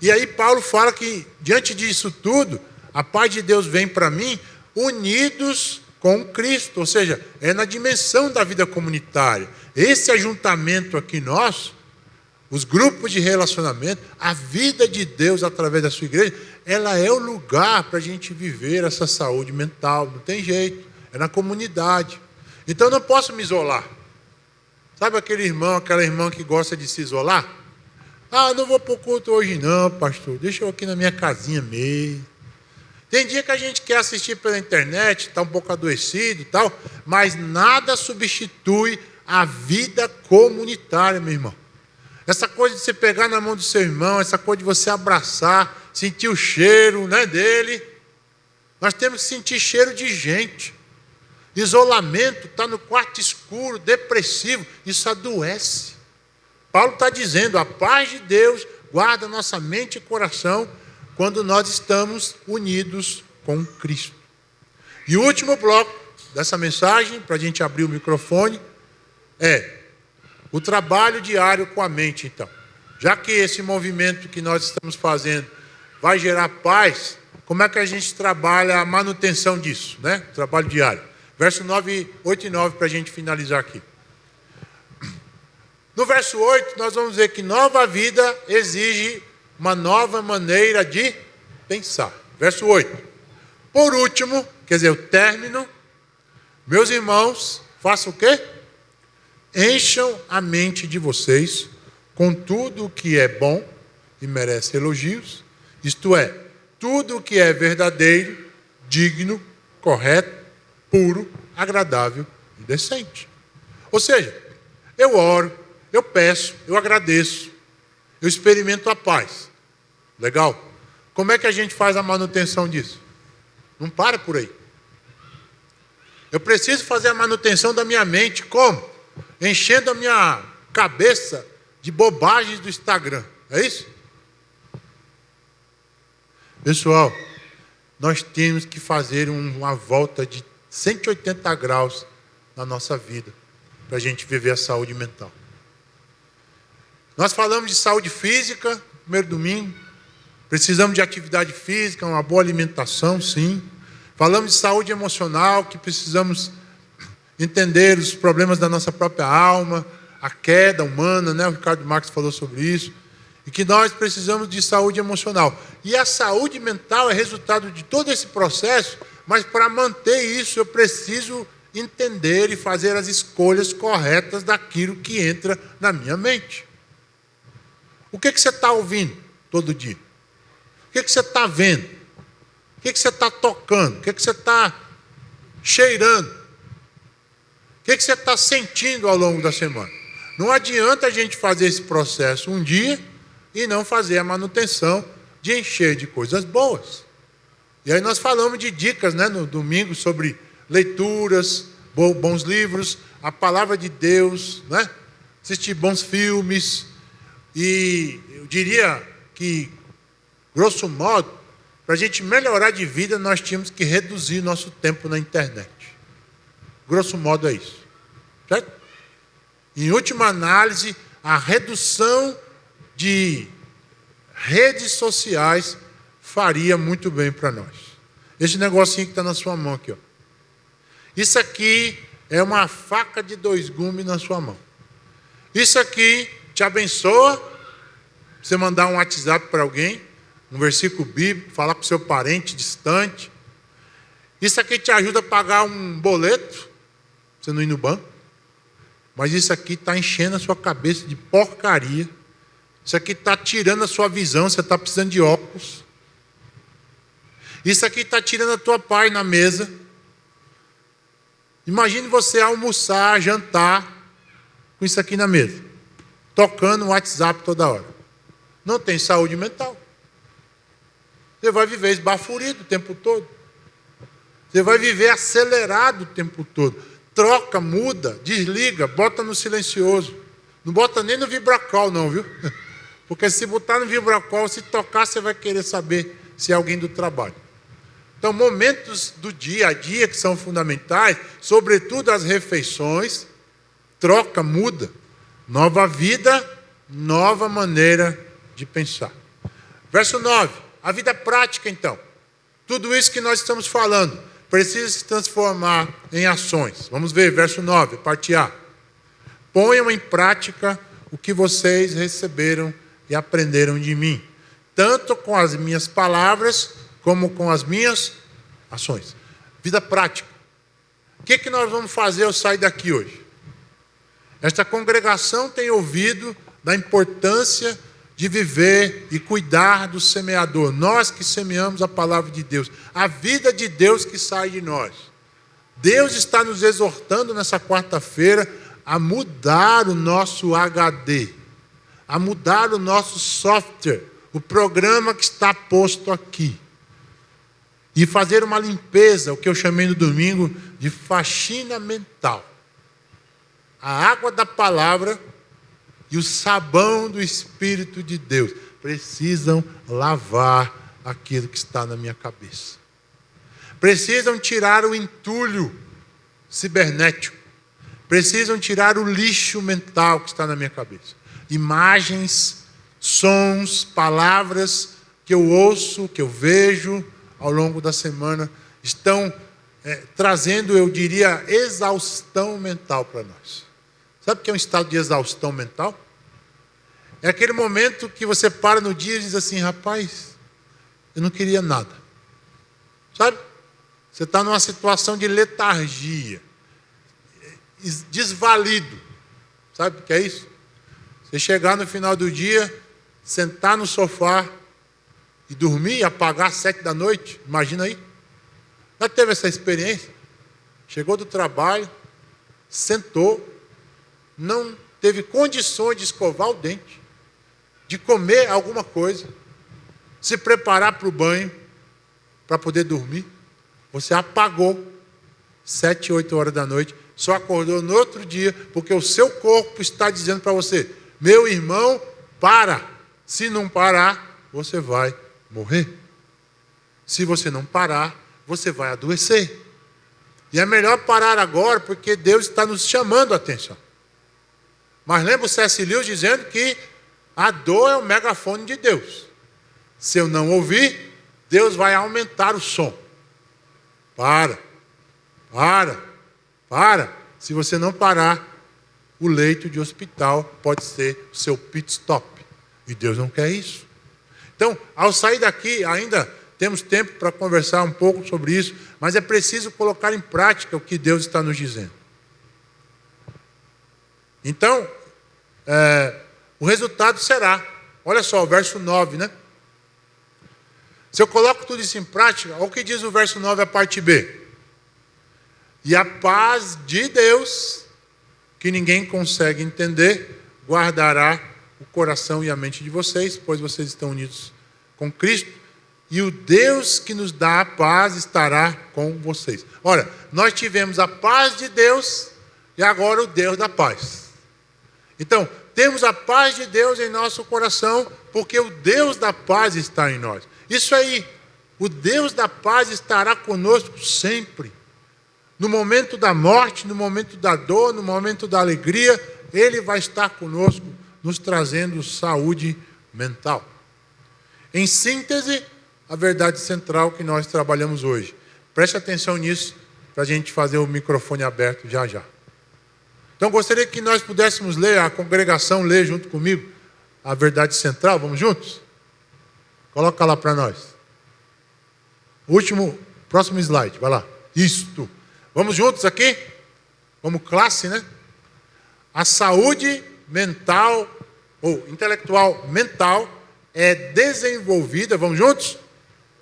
E aí Paulo fala que diante disso tudo, a paz de Deus vem para mim unidos com Cristo, ou seja, é na dimensão da vida comunitária. Esse ajuntamento aqui nosso, os grupos de relacionamento, a vida de Deus através da sua igreja, ela é o lugar para a gente viver essa saúde mental. Não tem jeito, é na comunidade. Então eu não posso me isolar. Sabe aquele irmão, aquela irmã que gosta de se isolar? Ah, não vou para o culto hoje não, pastor, deixa eu aqui na minha casinha mesmo. Tem dia que a gente quer assistir pela internet, está um pouco adoecido e tal, mas nada substitui a vida comunitária, meu irmão. Essa coisa de você pegar na mão do seu irmão, essa coisa de você abraçar, sentir o cheiro, né, dele. Nós temos que sentir cheiro de gente. Isolamento, está no quarto escuro, depressivo, isso adoece. Paulo está dizendo, a paz de Deus guarda nossa mente e coração quando nós estamos unidos com Cristo. E o último bloco dessa mensagem, para a gente abrir o microfone, é o trabalho diário com a mente, então. Já que esse movimento que nós estamos fazendo vai gerar paz, como é que a gente trabalha a manutenção disso, né? Trabalho diário. Verso 8 e 9, para a gente finalizar aqui. No verso 8, nós vamos ver que nova vida exige uma nova maneira de pensar. Verso 8. Por último, quer dizer, o término, meus irmãos, façam o quê? Encham a mente de vocês com tudo o que é bom e merece elogios, isto é, tudo o que é verdadeiro, digno, correto, puro, agradável e decente. Ou seja, eu oro, eu peço, eu agradeço, eu experimento a paz. Legal? Como é que a gente faz a manutenção disso? Não para por aí. Eu preciso fazer a manutenção da minha mente. Como? Enchendo a minha cabeça de bobagens do Instagram. É isso? Pessoal, nós temos que fazer uma volta de 180 graus na nossa vida para a gente viver a saúde mental. Nós falamos de saúde física, no primeiro domingo. Precisamos de atividade física, uma boa alimentação, sim. Falamos de saúde emocional, que precisamos entender os problemas da nossa própria alma, a queda humana, né? O Ricardo Marques falou sobre isso. E que nós precisamos de saúde emocional. E a saúde mental é resultado de todo esse processo, mas para manter isso eu preciso entender e fazer as escolhas corretas daquilo que entra na minha mente. O que você está ouvindo todo dia? O que você está vendo? O que você está tocando? O que você está cheirando? O que você está sentindo ao longo da semana? Não adianta a gente fazer esse processo um dia e não fazer a manutenção de encher de coisas boas. E aí nós falamos de dicas, né, no domingo sobre leituras, bons livros, a palavra de Deus, né? Assistir bons filmes. E eu diria que, grosso modo, para a gente melhorar de vida, nós tínhamos que reduzir nosso tempo na internet. Grosso modo é isso. Certo? Em última análise, a redução de redes sociais faria muito bem para nós. Esse negocinho que está na sua mão aqui, ó. Isso aqui é uma faca de 2 gumes na sua mão. Isso aqui te abençoa. Você mandar um WhatsApp para alguém, um versículo bíblico, falar com o seu parente distante. Isso aqui te ajuda a pagar um boleto, você não ir no banco. Mas isso aqui está enchendo a sua cabeça de porcaria. Isso aqui está tirando a sua visão, você está precisando de óculos. Isso aqui está tirando a tua paz na mesa. Imagine você almoçar, jantar, com isso aqui na mesa, tocando o WhatsApp toda hora. Não tem saúde mental. Você vai viver esbaforido o tempo todo. Você vai viver acelerado o tempo todo. Troca, muda, desliga, bota no silencioso. Não bota nem no vibracol não, viu? Porque se botar no vibracol, se tocar, você vai querer saber se é alguém do trabalho. Então, momentos do dia a dia que são fundamentais, sobretudo as refeições, troca, muda. Nova vida, nova maneira de pensar. Verso 9, a vida prática então. Tudo isso que nós estamos falando precisa se transformar em ações. Vamos ver, verso 9, parte A. Ponham em prática o que vocês receberam e aprenderam de mim, tanto com as minhas palavras, como com as minhas ações. Vida prática. O que nós vamos fazer ao sair daqui hoje? Esta congregação tem ouvido da importância de viver e cuidar do semeador. Nós que semeamos a palavra de Deus. A vida de Deus que sai de nós. Deus está nos exortando nessa quarta-feira a mudar o nosso HD, a mudar o nosso software, o programa que está posto aqui. E fazer uma limpeza, o que eu chamei no domingo de faxina mental. A água da palavra e o sabão do Espírito de Deus precisam lavar aquilo que está na minha cabeça. Precisam tirar o entulho cibernético. Precisam tirar o lixo mental que está na minha cabeça. Imagens, sons, palavras que eu ouço, que eu vejo ao longo da semana, estão trazendo, eu diria, exaustão mental para nós. Sabe o que é um estado de exaustão mental? É aquele momento que você para no dia e diz assim, rapaz, eu não queria nada. Sabe? Você está numa situação de letargia, desvalido. Sabe o que é isso? Você chegar no final do dia, sentar no sofá e dormir e apagar às 7 da noite, imagina aí. Já teve essa experiência? Chegou do trabalho, sentou, não teve condições de escovar o dente, de comer alguma coisa, se preparar para o banho, para poder dormir. Você apagou 7, 8 horas da noite, só acordou no outro dia, porque o seu corpo está dizendo para você, meu irmão, para. Se não parar, você vai morrer. Se você não parar, você vai adoecer. E é melhor parar agora, porque Deus está nos chamando a atenção. Mas lembra o C.S. Lewis dizendo que a dor é o megafone de Deus. Se eu não ouvir, Deus vai aumentar o som. Para. Se você não parar, o leito de hospital pode ser o seu pit stop. E Deus não quer isso. Então, ao sair daqui, ainda temos tempo para conversar um pouco sobre isso, mas é preciso colocar em prática o que Deus está nos dizendo. Então, o resultado será, olha só, o verso 9, né? Se eu coloco tudo isso em prática, olha o que diz o verso 9, a parte B. E a paz de Deus, que ninguém consegue entender, guardará o coração e a mente de vocês, pois vocês estão unidos com Cristo, e o Deus que nos dá a paz estará com vocês. Ora, nós tivemos a paz de Deus e agora o Deus da paz. Então, temos a paz de Deus em nosso coração, porque o Deus da paz está em nós. Isso aí, o Deus da paz estará conosco sempre. No momento da morte, no momento da dor, no momento da alegria, Ele vai estar conosco, nos trazendo saúde mental. Em síntese, a verdade central que nós trabalhamos hoje. Preste atenção nisso, para a gente fazer o microfone aberto já já. Então, gostaria que nós pudéssemos ler, a congregação ler junto comigo, a verdade central. Vamos juntos? Coloca lá para nós. Próximo slide, vai lá. Isto. Vamos juntos aqui? Como classe, né? A saúde mental, ou intelectual mental, é desenvolvida, vamos juntos?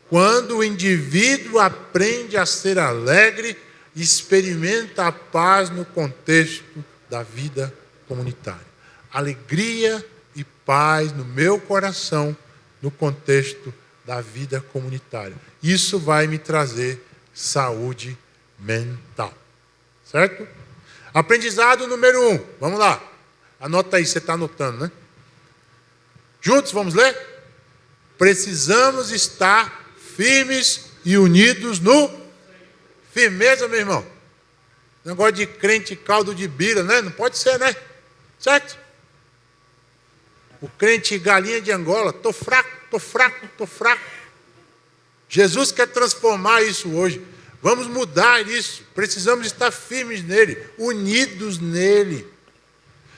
Quando o indivíduo aprende a ser alegre experimenta a paz no contexto da vida comunitária. Alegria e paz no meu coração no contexto da vida comunitária. Isso vai me trazer saúde mental. Certo? Aprendizado número 1. Vamos lá. Anota aí, você está anotando, né? Juntos, vamos ler? Precisamos estar firmes e unidos no... Firmeza, meu irmão. Negócio de crente caldo de bira, né? Não pode ser, né? Certo? O crente galinha de Angola. Tô fraco, tô fraco, tô fraco. Jesus quer transformar isso hoje. Vamos mudar isso. Precisamos estar firmes nele, unidos nele.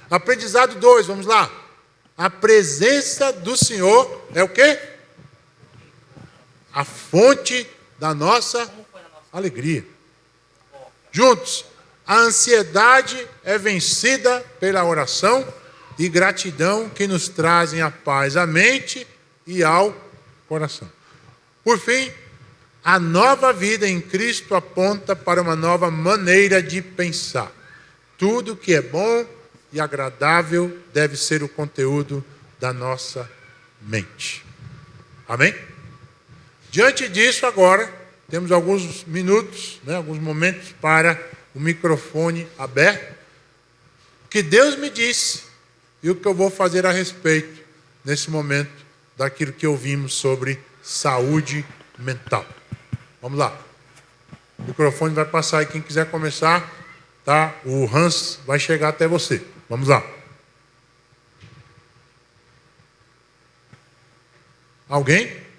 Aprendizado 2, vamos lá. A presença do Senhor é o quê? A fonte da nossa alegria. Juntos. A ansiedade é vencida pela oração e gratidão que nos trazem a paz à mente e ao coração. Por fim, a nova vida em Cristo aponta para uma nova maneira de pensar. Tudo que é bom e agradável deve ser o conteúdo da nossa mente. Amém? Diante disso, agora, temos alguns minutos, alguns momentos para o microfone aberto. O que Deus me disse e o que eu vou fazer a respeito, nesse momento, daquilo que ouvimos sobre saúde mental. Vamos lá. O microfone vai passar aí. Quem quiser começar, tá? O Hans vai chegar até você. Vamos lá. Alguém?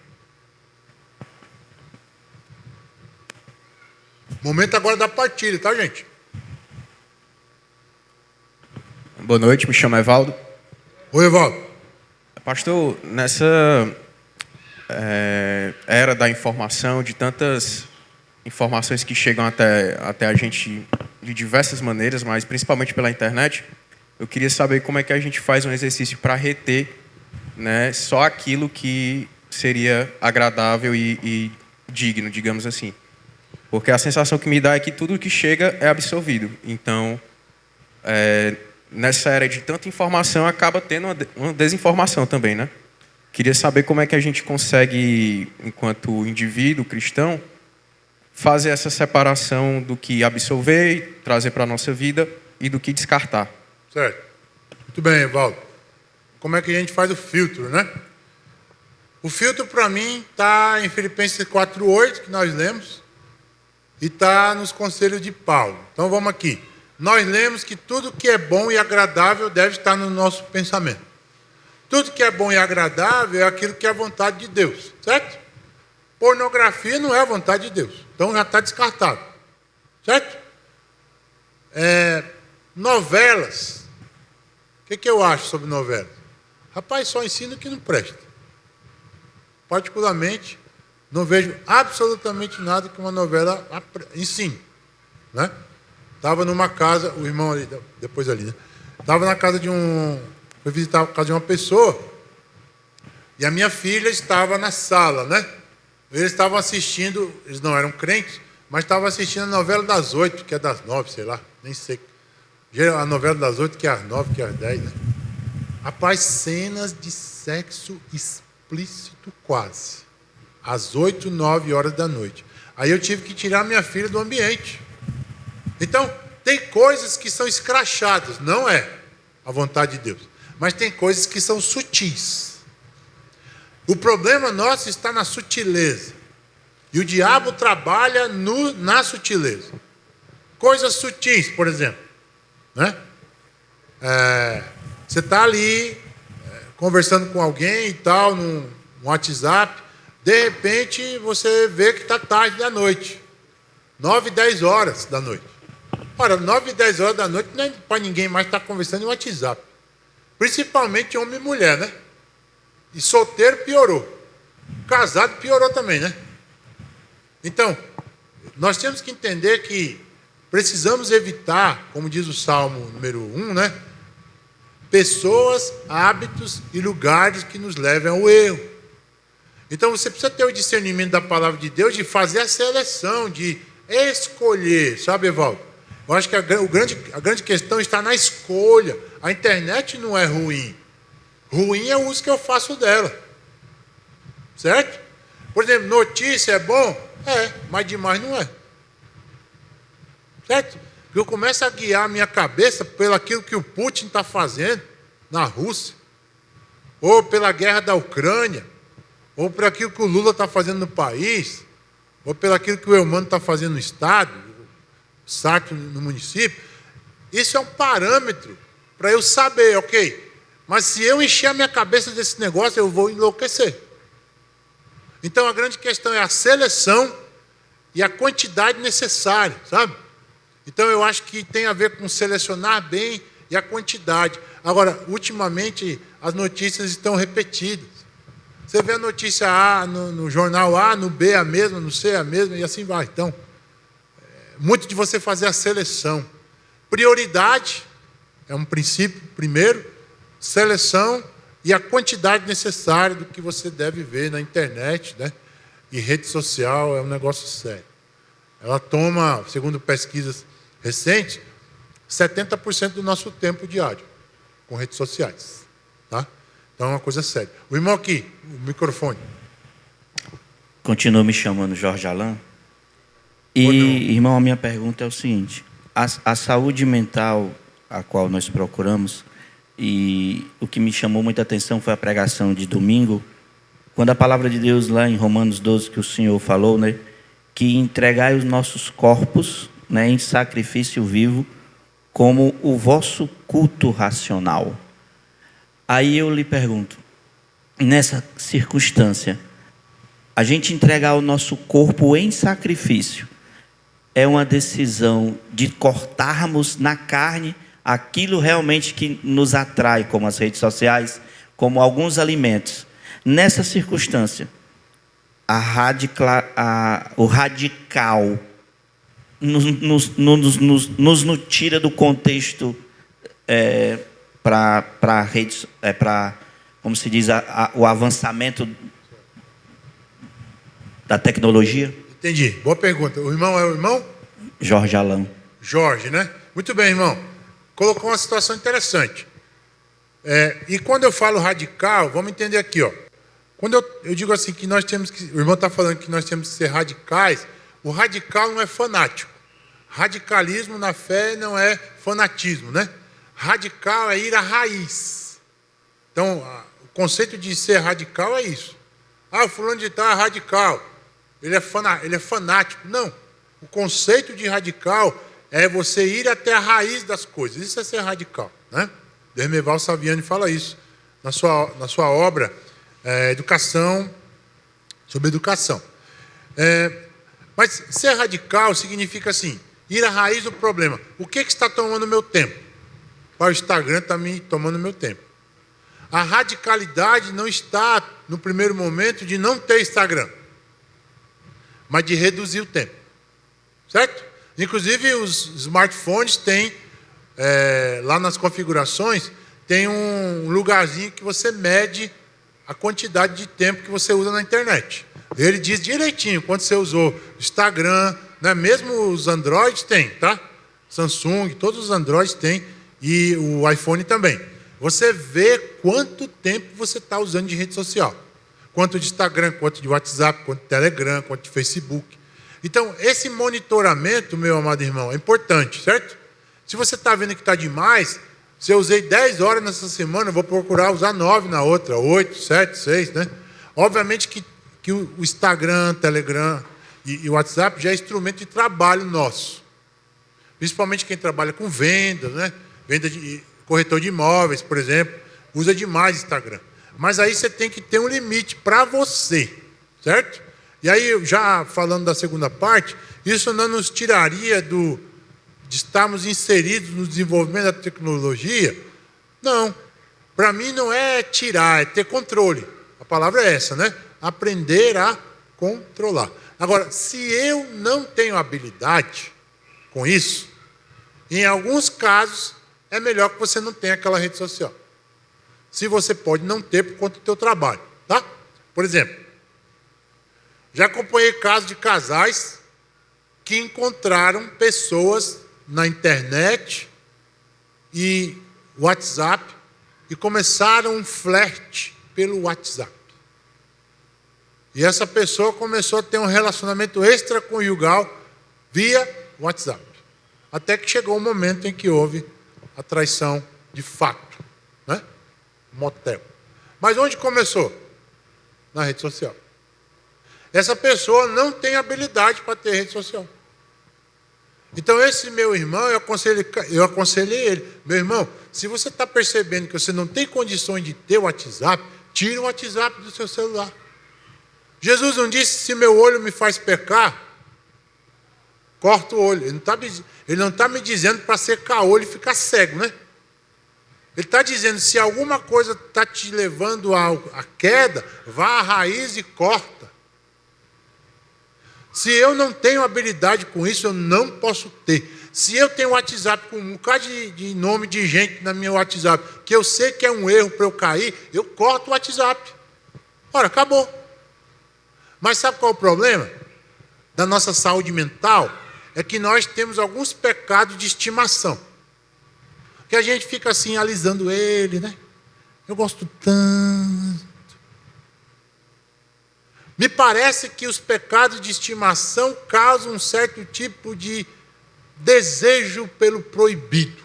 Momento agora da partilha, tá, gente? Boa noite, me chamo Evaldo. Oi, Evaldo. Pastor, nessa era da informação, de tantas informações que chegam até a gente de diversas maneiras, mas principalmente pela internet, eu queria saber como é que a gente faz um exercício para reter, né, só aquilo que seria agradável e digno, digamos assim. Porque a sensação que me dá é que tudo que chega é absorvido. Então, nessa era de tanta informação, acaba tendo uma desinformação também, né? Queria saber como é que a gente consegue, enquanto indivíduo cristão, fazer essa separação do que absorver e trazer para a nossa vida e do que descartar. Certo. Muito bem, Evaldo. Como é que a gente faz o filtro, né? O filtro, para mim, está em Filipenses 4:8, que nós lemos, e está nos conselhos de Paulo. Então, vamos aqui. Nós lemos que tudo que é bom e agradável deve estar no nosso pensamento. Tudo que é bom e agradável é aquilo que é a vontade de Deus, certo? Pornografia não é a vontade de Deus, então já está descartado, certo? Novelas. O que eu acho sobre novelas? Rapaz, só ensina o que não presta. Particularmente, não vejo absolutamente nada que uma novela ensine, né? Estava numa casa, o irmão ali, depois ali, né? Estava na casa foi visitar a casa de uma pessoa, e a minha filha estava na sala, né? Eles estavam assistindo, eles não eram crentes, mas estavam assistindo a novela das 8, que é das 9, sei lá, nem sei. A novela das 8, que é às 9, que é às 10, né? Rapaz, cenas de sexo explícito quase. Às 8, 9 horas da noite. Aí eu tive que tirar minha filha do ambiente. Então, tem coisas que são escrachadas, não é a vontade de Deus. Mas tem coisas que são sutis. O problema nosso está na sutileza. E o diabo trabalha na sutileza. Coisas sutis, por exemplo. Né? Você está ali conversando com alguém e tal, no WhatsApp. De repente, você vê que está tarde da noite. 9, 10 horas da noite. Ora, 9 e 10 horas da noite não é para ninguém mais estar conversando em WhatsApp. Principalmente homem e mulher, né? E solteiro piorou. Casado piorou também, né? Então, nós temos que entender que precisamos evitar, como diz o Salmo número 1, né? Pessoas, hábitos e lugares que nos levem ao erro. Então, você precisa ter o discernimento da palavra de Deus, de fazer a seleção, de escolher, sabe, Evaldo? Eu acho que a grande questão está na escolha. A internet não é ruim. Ruim é o uso que eu faço dela. Certo? Por exemplo, notícia é bom? É, mas demais não é. Certo? Porque eu começo a guiar a minha cabeça pelo aquilo que o Putin está fazendo na Rússia, ou pela guerra da Ucrânia, ou por aquilo que o Lula está fazendo no país, ou pelo aquilo que o Eumano está fazendo no Estado, o Sarto no município. Isso é um parâmetro para eu saber, ok, mas se eu encher a minha cabeça desse negócio, eu vou enlouquecer. Então a grande questão é a seleção e a quantidade necessária, sabe? Então eu acho que tem a ver com selecionar bem e a quantidade. Agora, ultimamente, as notícias estão repetidas. Você vê a notícia A no jornal A, no B a mesma, no C a mesma, e assim vai. Então, muito de você fazer a seleção. Prioridade é um princípio, primeiro, seleção e a quantidade necessária do que você deve ver na internet, né? E rede social é um negócio sério. Ela toma, segundo pesquisas recentes, 70% do nosso tempo diário com redes sociais. Tá? Então é uma coisa séria. O irmão aqui, o microfone. Continua me chamando Jorge Alain. E, irmão, a minha pergunta é o seguinte: a saúde mental a qual nós procuramos, e o que me chamou muita atenção foi a pregação de domingo, quando a palavra de Deus lá em Romanos 12, que o Senhor falou, né, que entregai os nossos corpos, né, em sacrifício vivo, como o vosso culto racional. Aí eu lhe pergunto, nessa circunstância, a gente entregar o nosso corpo em sacrifício é uma decisão de cortarmos na carne aquilo realmente que nos atrai, como as redes sociais, como alguns alimentos. Nessa circunstância, o radical nos tira do contexto para redes, como se diz, o avançamento da tecnologia? Entendi. Boa pergunta. O irmão é o irmão? Jorge Alain. Jorge, né? Muito bem, irmão. Colocou uma situação interessante. E quando eu falo radical, vamos entender aqui, ó. Quando eu digo assim que nós temos que... O irmão está falando que nós temos que ser radicais. O radical não é fanático. Radicalismo na fé não é fanatismo, né? Radical é ir à raiz. Então, o conceito de ser radical é isso. Ah, o fulano de tal é radical. Ele é fanático. Não. O conceito de radical é você ir até a raiz das coisas. Isso é ser radical, né? Dermeval Saviani fala isso na sua obra Educação, sobre educação. Mas ser radical significa assim, ir à raiz do problema. O que está tomando meu tempo? O Instagram está me tomando meu tempo. A radicalidade não está, no primeiro momento, de não ter Instagram, mas de reduzir o tempo. Certo? Inclusive, os smartphones têm, lá nas configurações, tem um lugarzinho que você mede a quantidade de tempo que você usa na internet. Ele diz direitinho quanto você usou Instagram, né? Mesmo os Androids têm, tá? Samsung, todos os Androids têm, e o iPhone também. Você vê quanto tempo você está usando de rede social. Quanto de Instagram, quanto de WhatsApp, quanto de Telegram, quanto de Facebook. Então, esse monitoramento, meu amado irmão, é importante, certo? Se você está vendo que está demais, se eu usei 10 horas nessa semana, eu vou procurar usar 9 na outra, 8, 7, 6, né? Obviamente que o Instagram, Telegram e o WhatsApp já é instrumento de trabalho nosso. Principalmente quem trabalha com venda, né? Venda de corretor de imóveis, por exemplo, usa demais Instagram. Mas aí você tem que ter um limite para você, certo? E aí, já falando da segunda parte, isso não nos tiraria de estarmos inseridos no desenvolvimento da tecnologia? Não. Para mim não é tirar, é ter controle. A palavra é essa, né? Aprender a controlar. Agora, se eu não tenho habilidade com isso, em alguns casos, é melhor que você não tenha aquela rede social. Se você pode não ter por conta do teu trabalho, tá? Por exemplo, já acompanhei casos de casais que encontraram pessoas na internet e WhatsApp e começaram um flerte pelo WhatsApp. E essa pessoa começou a ter um relacionamento extraconjugal via WhatsApp. Até que chegou o momento em que houve a traição de fato, né? Motel. Mas onde começou? Na rede social. Essa pessoa não tem habilidade para ter rede social. Então esse meu irmão, eu aconselhei ele, meu irmão, se você está percebendo que você não tem condições de ter o WhatsApp, tire o WhatsApp do seu celular. Jesus não disse, se meu olho me faz pecar, corta o olho. Ele não está me dizendo para secar o olho e ficar cego, né? Ele está dizendo, se alguma coisa está te levando à queda, vá à raiz e corta. Se eu não tenho habilidade com isso, eu não posso ter. Se eu tenho WhatsApp com um bocado de nome de gente na minha WhatsApp, que eu sei que é um erro para eu cair, eu corto o WhatsApp. Ora, acabou. Mas sabe qual é o problema da nossa saúde mental? É que nós temos alguns pecados de estimação. Que a gente fica assim, alisando ele, né? Eu gosto tanto. Me parece que os pecados de estimação causam um certo tipo de desejo pelo proibido.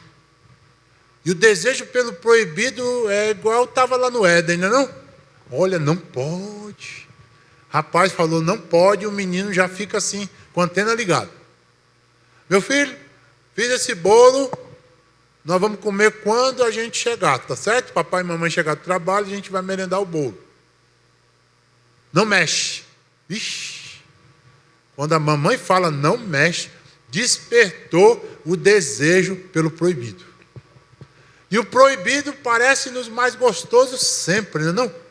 E o desejo pelo proibido é igual estava lá no Éden, não é não? Olha, não pode. Rapaz falou, não pode, e o menino já fica assim, com a antena ligada. Meu filho, fiz esse bolo, nós vamos comer quando a gente chegar, tá certo? Papai e mamãe chegar do trabalho, a gente vai merendar o bolo. Não mexe. Ixi. Quando a mamãe fala não mexe, despertou o desejo pelo proibido. E o proibido parece-nos mais gostoso sempre, não é não?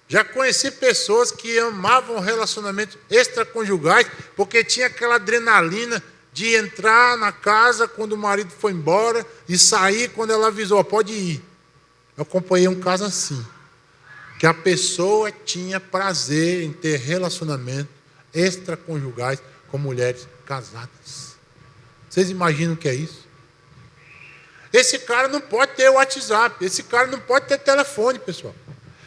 Já conheci pessoas que amavam relacionamentos extraconjugais porque tinha aquela adrenalina de entrar na casa quando o marido foi embora e sair quando ela avisou, pode ir. Eu acompanhei um caso assim, que a pessoa tinha prazer em ter relacionamentos extraconjugais com mulheres casadas. Vocês imaginam o que é isso? Esse cara não pode ter WhatsApp, esse cara não pode ter telefone, pessoal.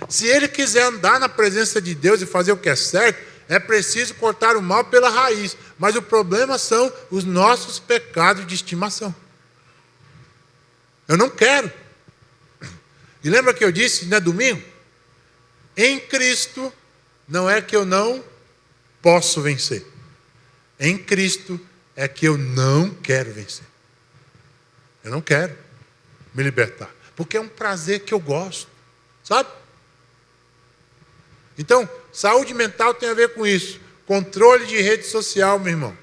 Se ele quiser andar na presença de Deus e fazer o que é certo, é preciso cortar o mal pela raiz. Mas o problema são os nossos pecados de estimação. Eu não quero. E lembra que eu disse, né, domingo? Em Cristo, não é que eu não posso vencer. Em Cristo é que eu não quero vencer. Eu não quero me libertar. Porque é um prazer que eu gosto. Sabe? Então, saúde mental tem a ver com isso. Controle de rede social, meu irmão.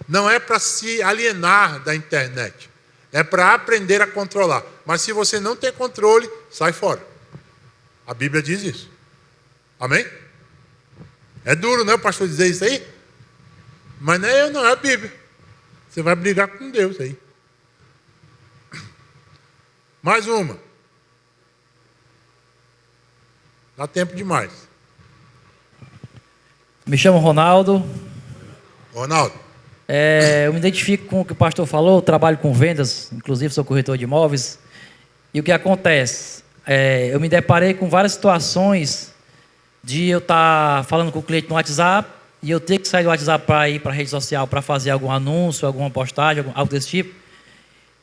Não é para se alienar da internet. É para aprender a controlar. Mas se você não tem controle, sai fora. A Bíblia diz isso. Amém? É duro, né, o pastor dizer isso aí? Mas não é eu, não, é a Bíblia. Você vai brigar com Deus aí. Mais uma. Dá tempo demais. Me chamo Ronaldo. Ronaldo. Eu me identifico com o que o pastor falou, trabalho com vendas, inclusive sou corretor de imóveis. E o que acontece? Eu me deparei com várias situações de eu estar falando com o cliente no WhatsApp e eu ter que sair do WhatsApp para ir para a rede social para fazer algum anúncio, alguma postagem, algo desse tipo.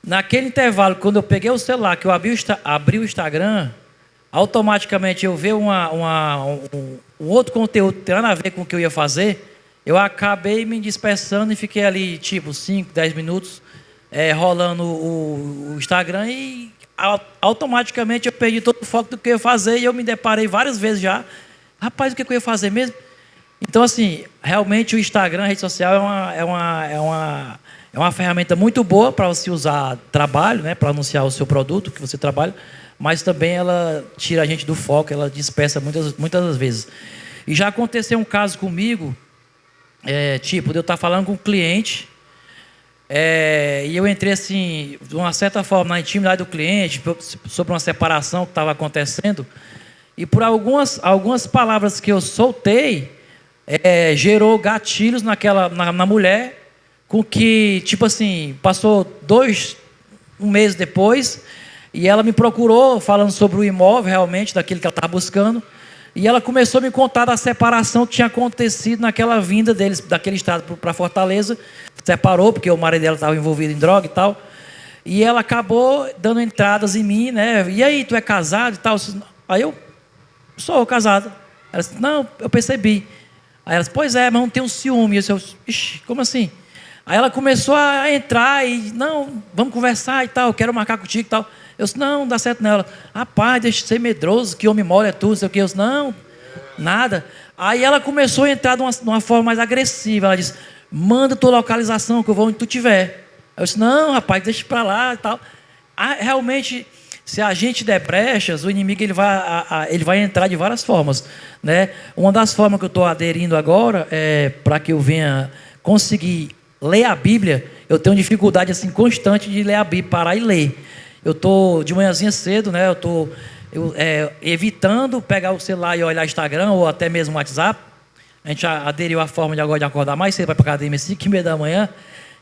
Naquele intervalo, quando eu peguei o celular, que eu abri o Instagram, automaticamente eu ver um outro conteúdo que tem nada a ver com o que eu ia fazer, eu acabei me dispersando e fiquei ali, tipo, 5, 10 minutos, rolando o Instagram e automaticamente eu perdi todo o foco do que eu ia fazer e eu me deparei várias vezes já. Rapaz, o que eu ia fazer mesmo? Então, assim, realmente o Instagram, a rede social, é uma ferramenta muito boa para você usar trabalho, né, para anunciar o seu produto que você trabalha, mas também ela tira a gente do foco, ela dispersa muitas das vezes. E já aconteceu um caso comigo, tipo, de eu estar falando com um cliente, e eu entrei assim, de uma certa forma, na intimidade do cliente, sobre uma separação que estava acontecendo, e por algumas palavras que eu soltei, gerou gatilhos na mulher, com que, tipo assim, passou um mês depois, e ela me procurou falando sobre o imóvel, realmente, daquilo que ela estava buscando, e ela começou a me contar da separação que tinha acontecido naquela vinda deles, daquele estado para Fortaleza. Separou, porque o marido dela estava envolvido em droga e tal, e ela acabou dando entradas em mim, né? E aí, tu é casado e tal? Aí eu, sou casado. Ela disse, não, eu percebi. Aí ela disse, pois é, mas não tem um ciúme. Eu disse, ixi, como assim? Aí ela começou a entrar e, não, vamos conversar e tal, eu quero marcar contigo e tal. Eu disse, não dá certo não. Ela, rapaz, deixa de ser medroso, que homem mole é tu, não sei o quê. Eu disse, não, nada. Aí ela começou a entrar de uma forma mais agressiva. Ela disse, manda tua localização que eu vou onde tu estiver. Eu disse, não, rapaz, deixa pra lá e tal. Realmente, se a gente der brechas, o inimigo ele vai entrar de várias formas, né? Uma das formas que eu estou aderindo agora é para que eu venha conseguir ler a Bíblia. Eu tenho dificuldade assim constante de ler a Bíblia, parar e ler. Eu estou de manhãzinha cedo, né? Eu estou evitando pegar o celular e olhar Instagram ou até mesmo WhatsApp. A gente aderiu à forma de agora de acordar mais cedo, vai para a academia às 5h30 da manhã.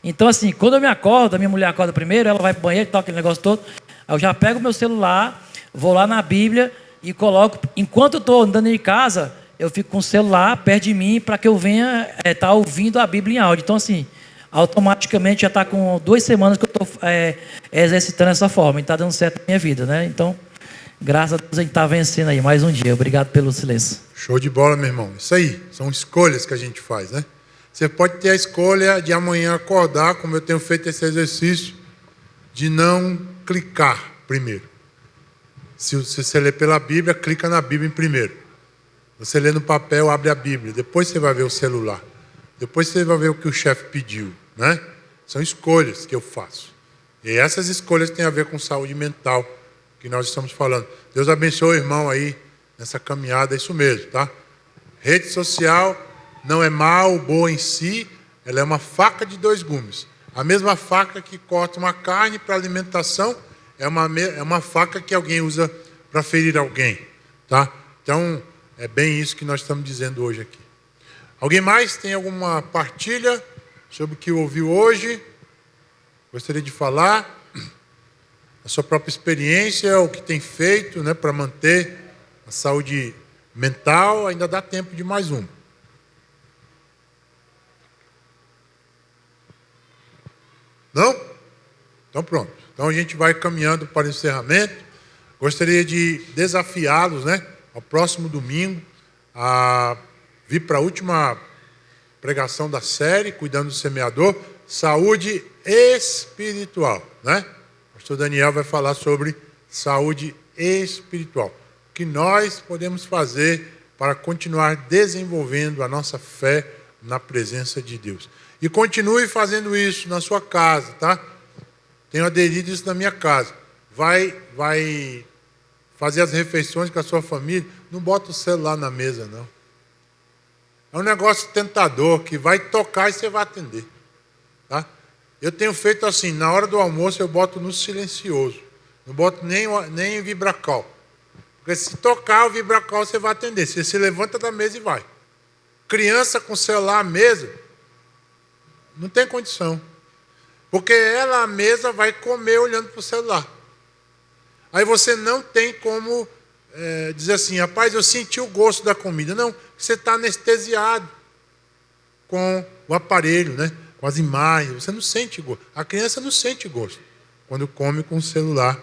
Então, assim, quando eu me acordo, a minha mulher acorda primeiro, ela vai para o banheiro e tal, aquele negócio todo. Aí eu já pego o meu celular, vou lá na Bíblia e coloco. Enquanto eu estou andando em casa, eu fico com o celular perto de mim para que eu venha estar ouvindo a Bíblia em áudio. Então, assim, automaticamente já está com 2 semanas que eu estou exercitando essa forma e está dando certo na minha vida, né? Então, graças a Deus a gente está vencendo aí mais um dia. Obrigado pelo silêncio. Show de bola, meu irmão. Isso aí, são escolhas que a gente faz, né? Você pode ter a escolha de amanhã acordar, como eu tenho feito esse exercício, de não clicar primeiro. Se você lê pela Bíblia, clica na Bíblia em primeiro. Você lê no papel, abre a Bíblia. Depois você vai ver o celular. Depois você vai ver o que o chefe pediu, né? São escolhas que eu faço. E essas escolhas têm a ver com saúde mental, que nós estamos falando. Deus abençoe o irmão aí nessa caminhada, é isso mesmo, tá? Rede social não é mal, boa em si, ela é uma faca de 2 gumes. A mesma faca que corta uma carne para alimentação é uma faca que alguém usa para ferir alguém, tá? Então, é bem isso que nós estamos dizendo hoje aqui. Alguém mais tem alguma partilha sobre o que ouviu hoje? Gostaria de falar a sua própria experiência, o que tem feito, né, para manter a saúde mental? Ainda dá tempo de mais uma. Não? Então pronto. Então a gente vai caminhando para o encerramento. Gostaria de desafiá-los, né, ao próximo domingo, a vir para a última pregação da série, Cuidando do Semeador, saúde espiritual, né? O pastor Daniel vai falar sobre saúde espiritual. O que nós podemos fazer para continuar desenvolvendo a nossa fé na presença de Deus. E continue fazendo isso na sua casa, tá? Tenho aderido isso na minha casa. Vai fazer as refeições com a sua família, não bota o celular na mesa, não. É um negócio tentador, que vai tocar e você vai atender, tá? Eu tenho feito assim, na hora do almoço eu boto no silencioso. Não boto nem em vibracal. Porque se tocar o vibracal, você vai atender. Você se levanta da mesa e vai. Criança com celular à mesa, não tem condição. Porque ela à mesa vai comer olhando para o celular. Aí você não tem como dizer assim, rapaz, eu senti o gosto da comida. Não, você está anestesiado com o aparelho, né? Com as imagens. Você não sente gosto. A criança não sente gosto quando come com o celular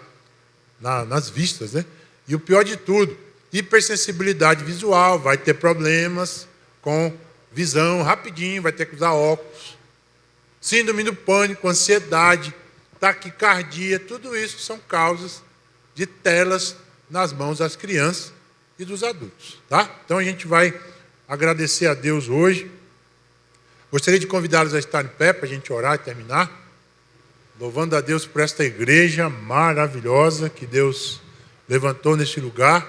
nas vistas, né? E o pior de tudo, hipersensibilidade visual, vai ter problemas com visão rapidinho, vai ter que usar óculos. Síndrome do pânico, ansiedade, taquicardia, tudo isso são causas de telas nas mãos das crianças e dos adultos, tá? Então a gente vai agradecer a Deus hoje. Gostaria de convidá-los a estar em pé para a gente orar e terminar. Louvando a Deus por esta igreja maravilhosa que Deus levantou neste lugar,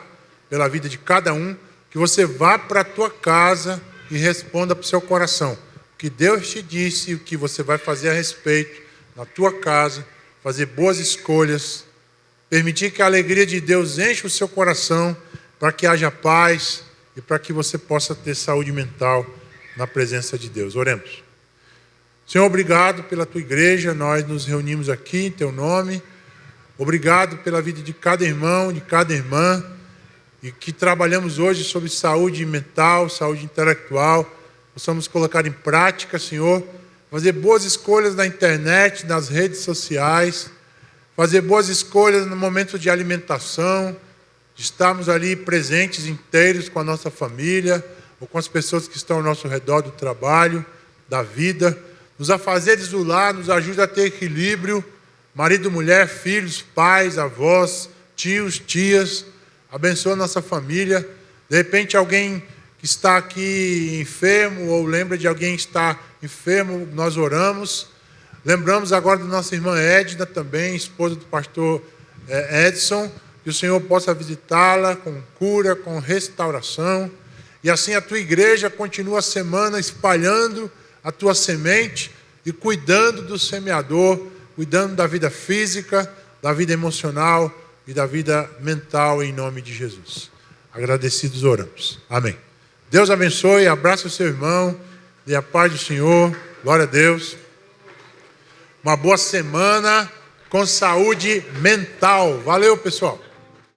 pela vida de cada um. Que você vá para a tua casa e responda para o seu coração o que Deus te disse e o que você vai fazer a respeito na tua casa, fazer boas escolhas, permitir que a alegria de Deus enche o seu coração para que haja paz e para que você possa ter saúde mental na presença de Deus. Oremos. Senhor, obrigado pela tua igreja, nós nos reunimos aqui em teu nome. Obrigado pela vida de cada irmão, de cada irmã, e que trabalhamos hoje sobre saúde mental, saúde intelectual, possamos colocar em prática, Senhor, fazer boas escolhas na internet, nas redes sociais, fazer boas escolhas no momento de alimentação, de estarmos ali presentes inteiros com a nossa família, ou com as pessoas que estão ao nosso redor do trabalho, da vida. Nos afazeres do lar, nos ajuda a ter equilíbrio, marido, mulher, filhos, pais, avós, tios, tias. Abençoa a nossa família. De repente alguém que está aqui enfermo, ou lembra de alguém que está enfermo, nós oramos. Lembramos agora da nossa irmã Edna também, esposa do pastor Edson, que o Senhor possa visitá-la com cura, com restauração. E assim a tua igreja continua a semana espalhando a tua semente e cuidando do semeador, cuidando da vida física, da vida emocional e da vida mental, em nome de Jesus. Agradecidos oramos. Amém. Deus abençoe, abraça o seu irmão, dê a paz do Senhor, glória a Deus. Uma boa semana com saúde mental. Valeu, pessoal.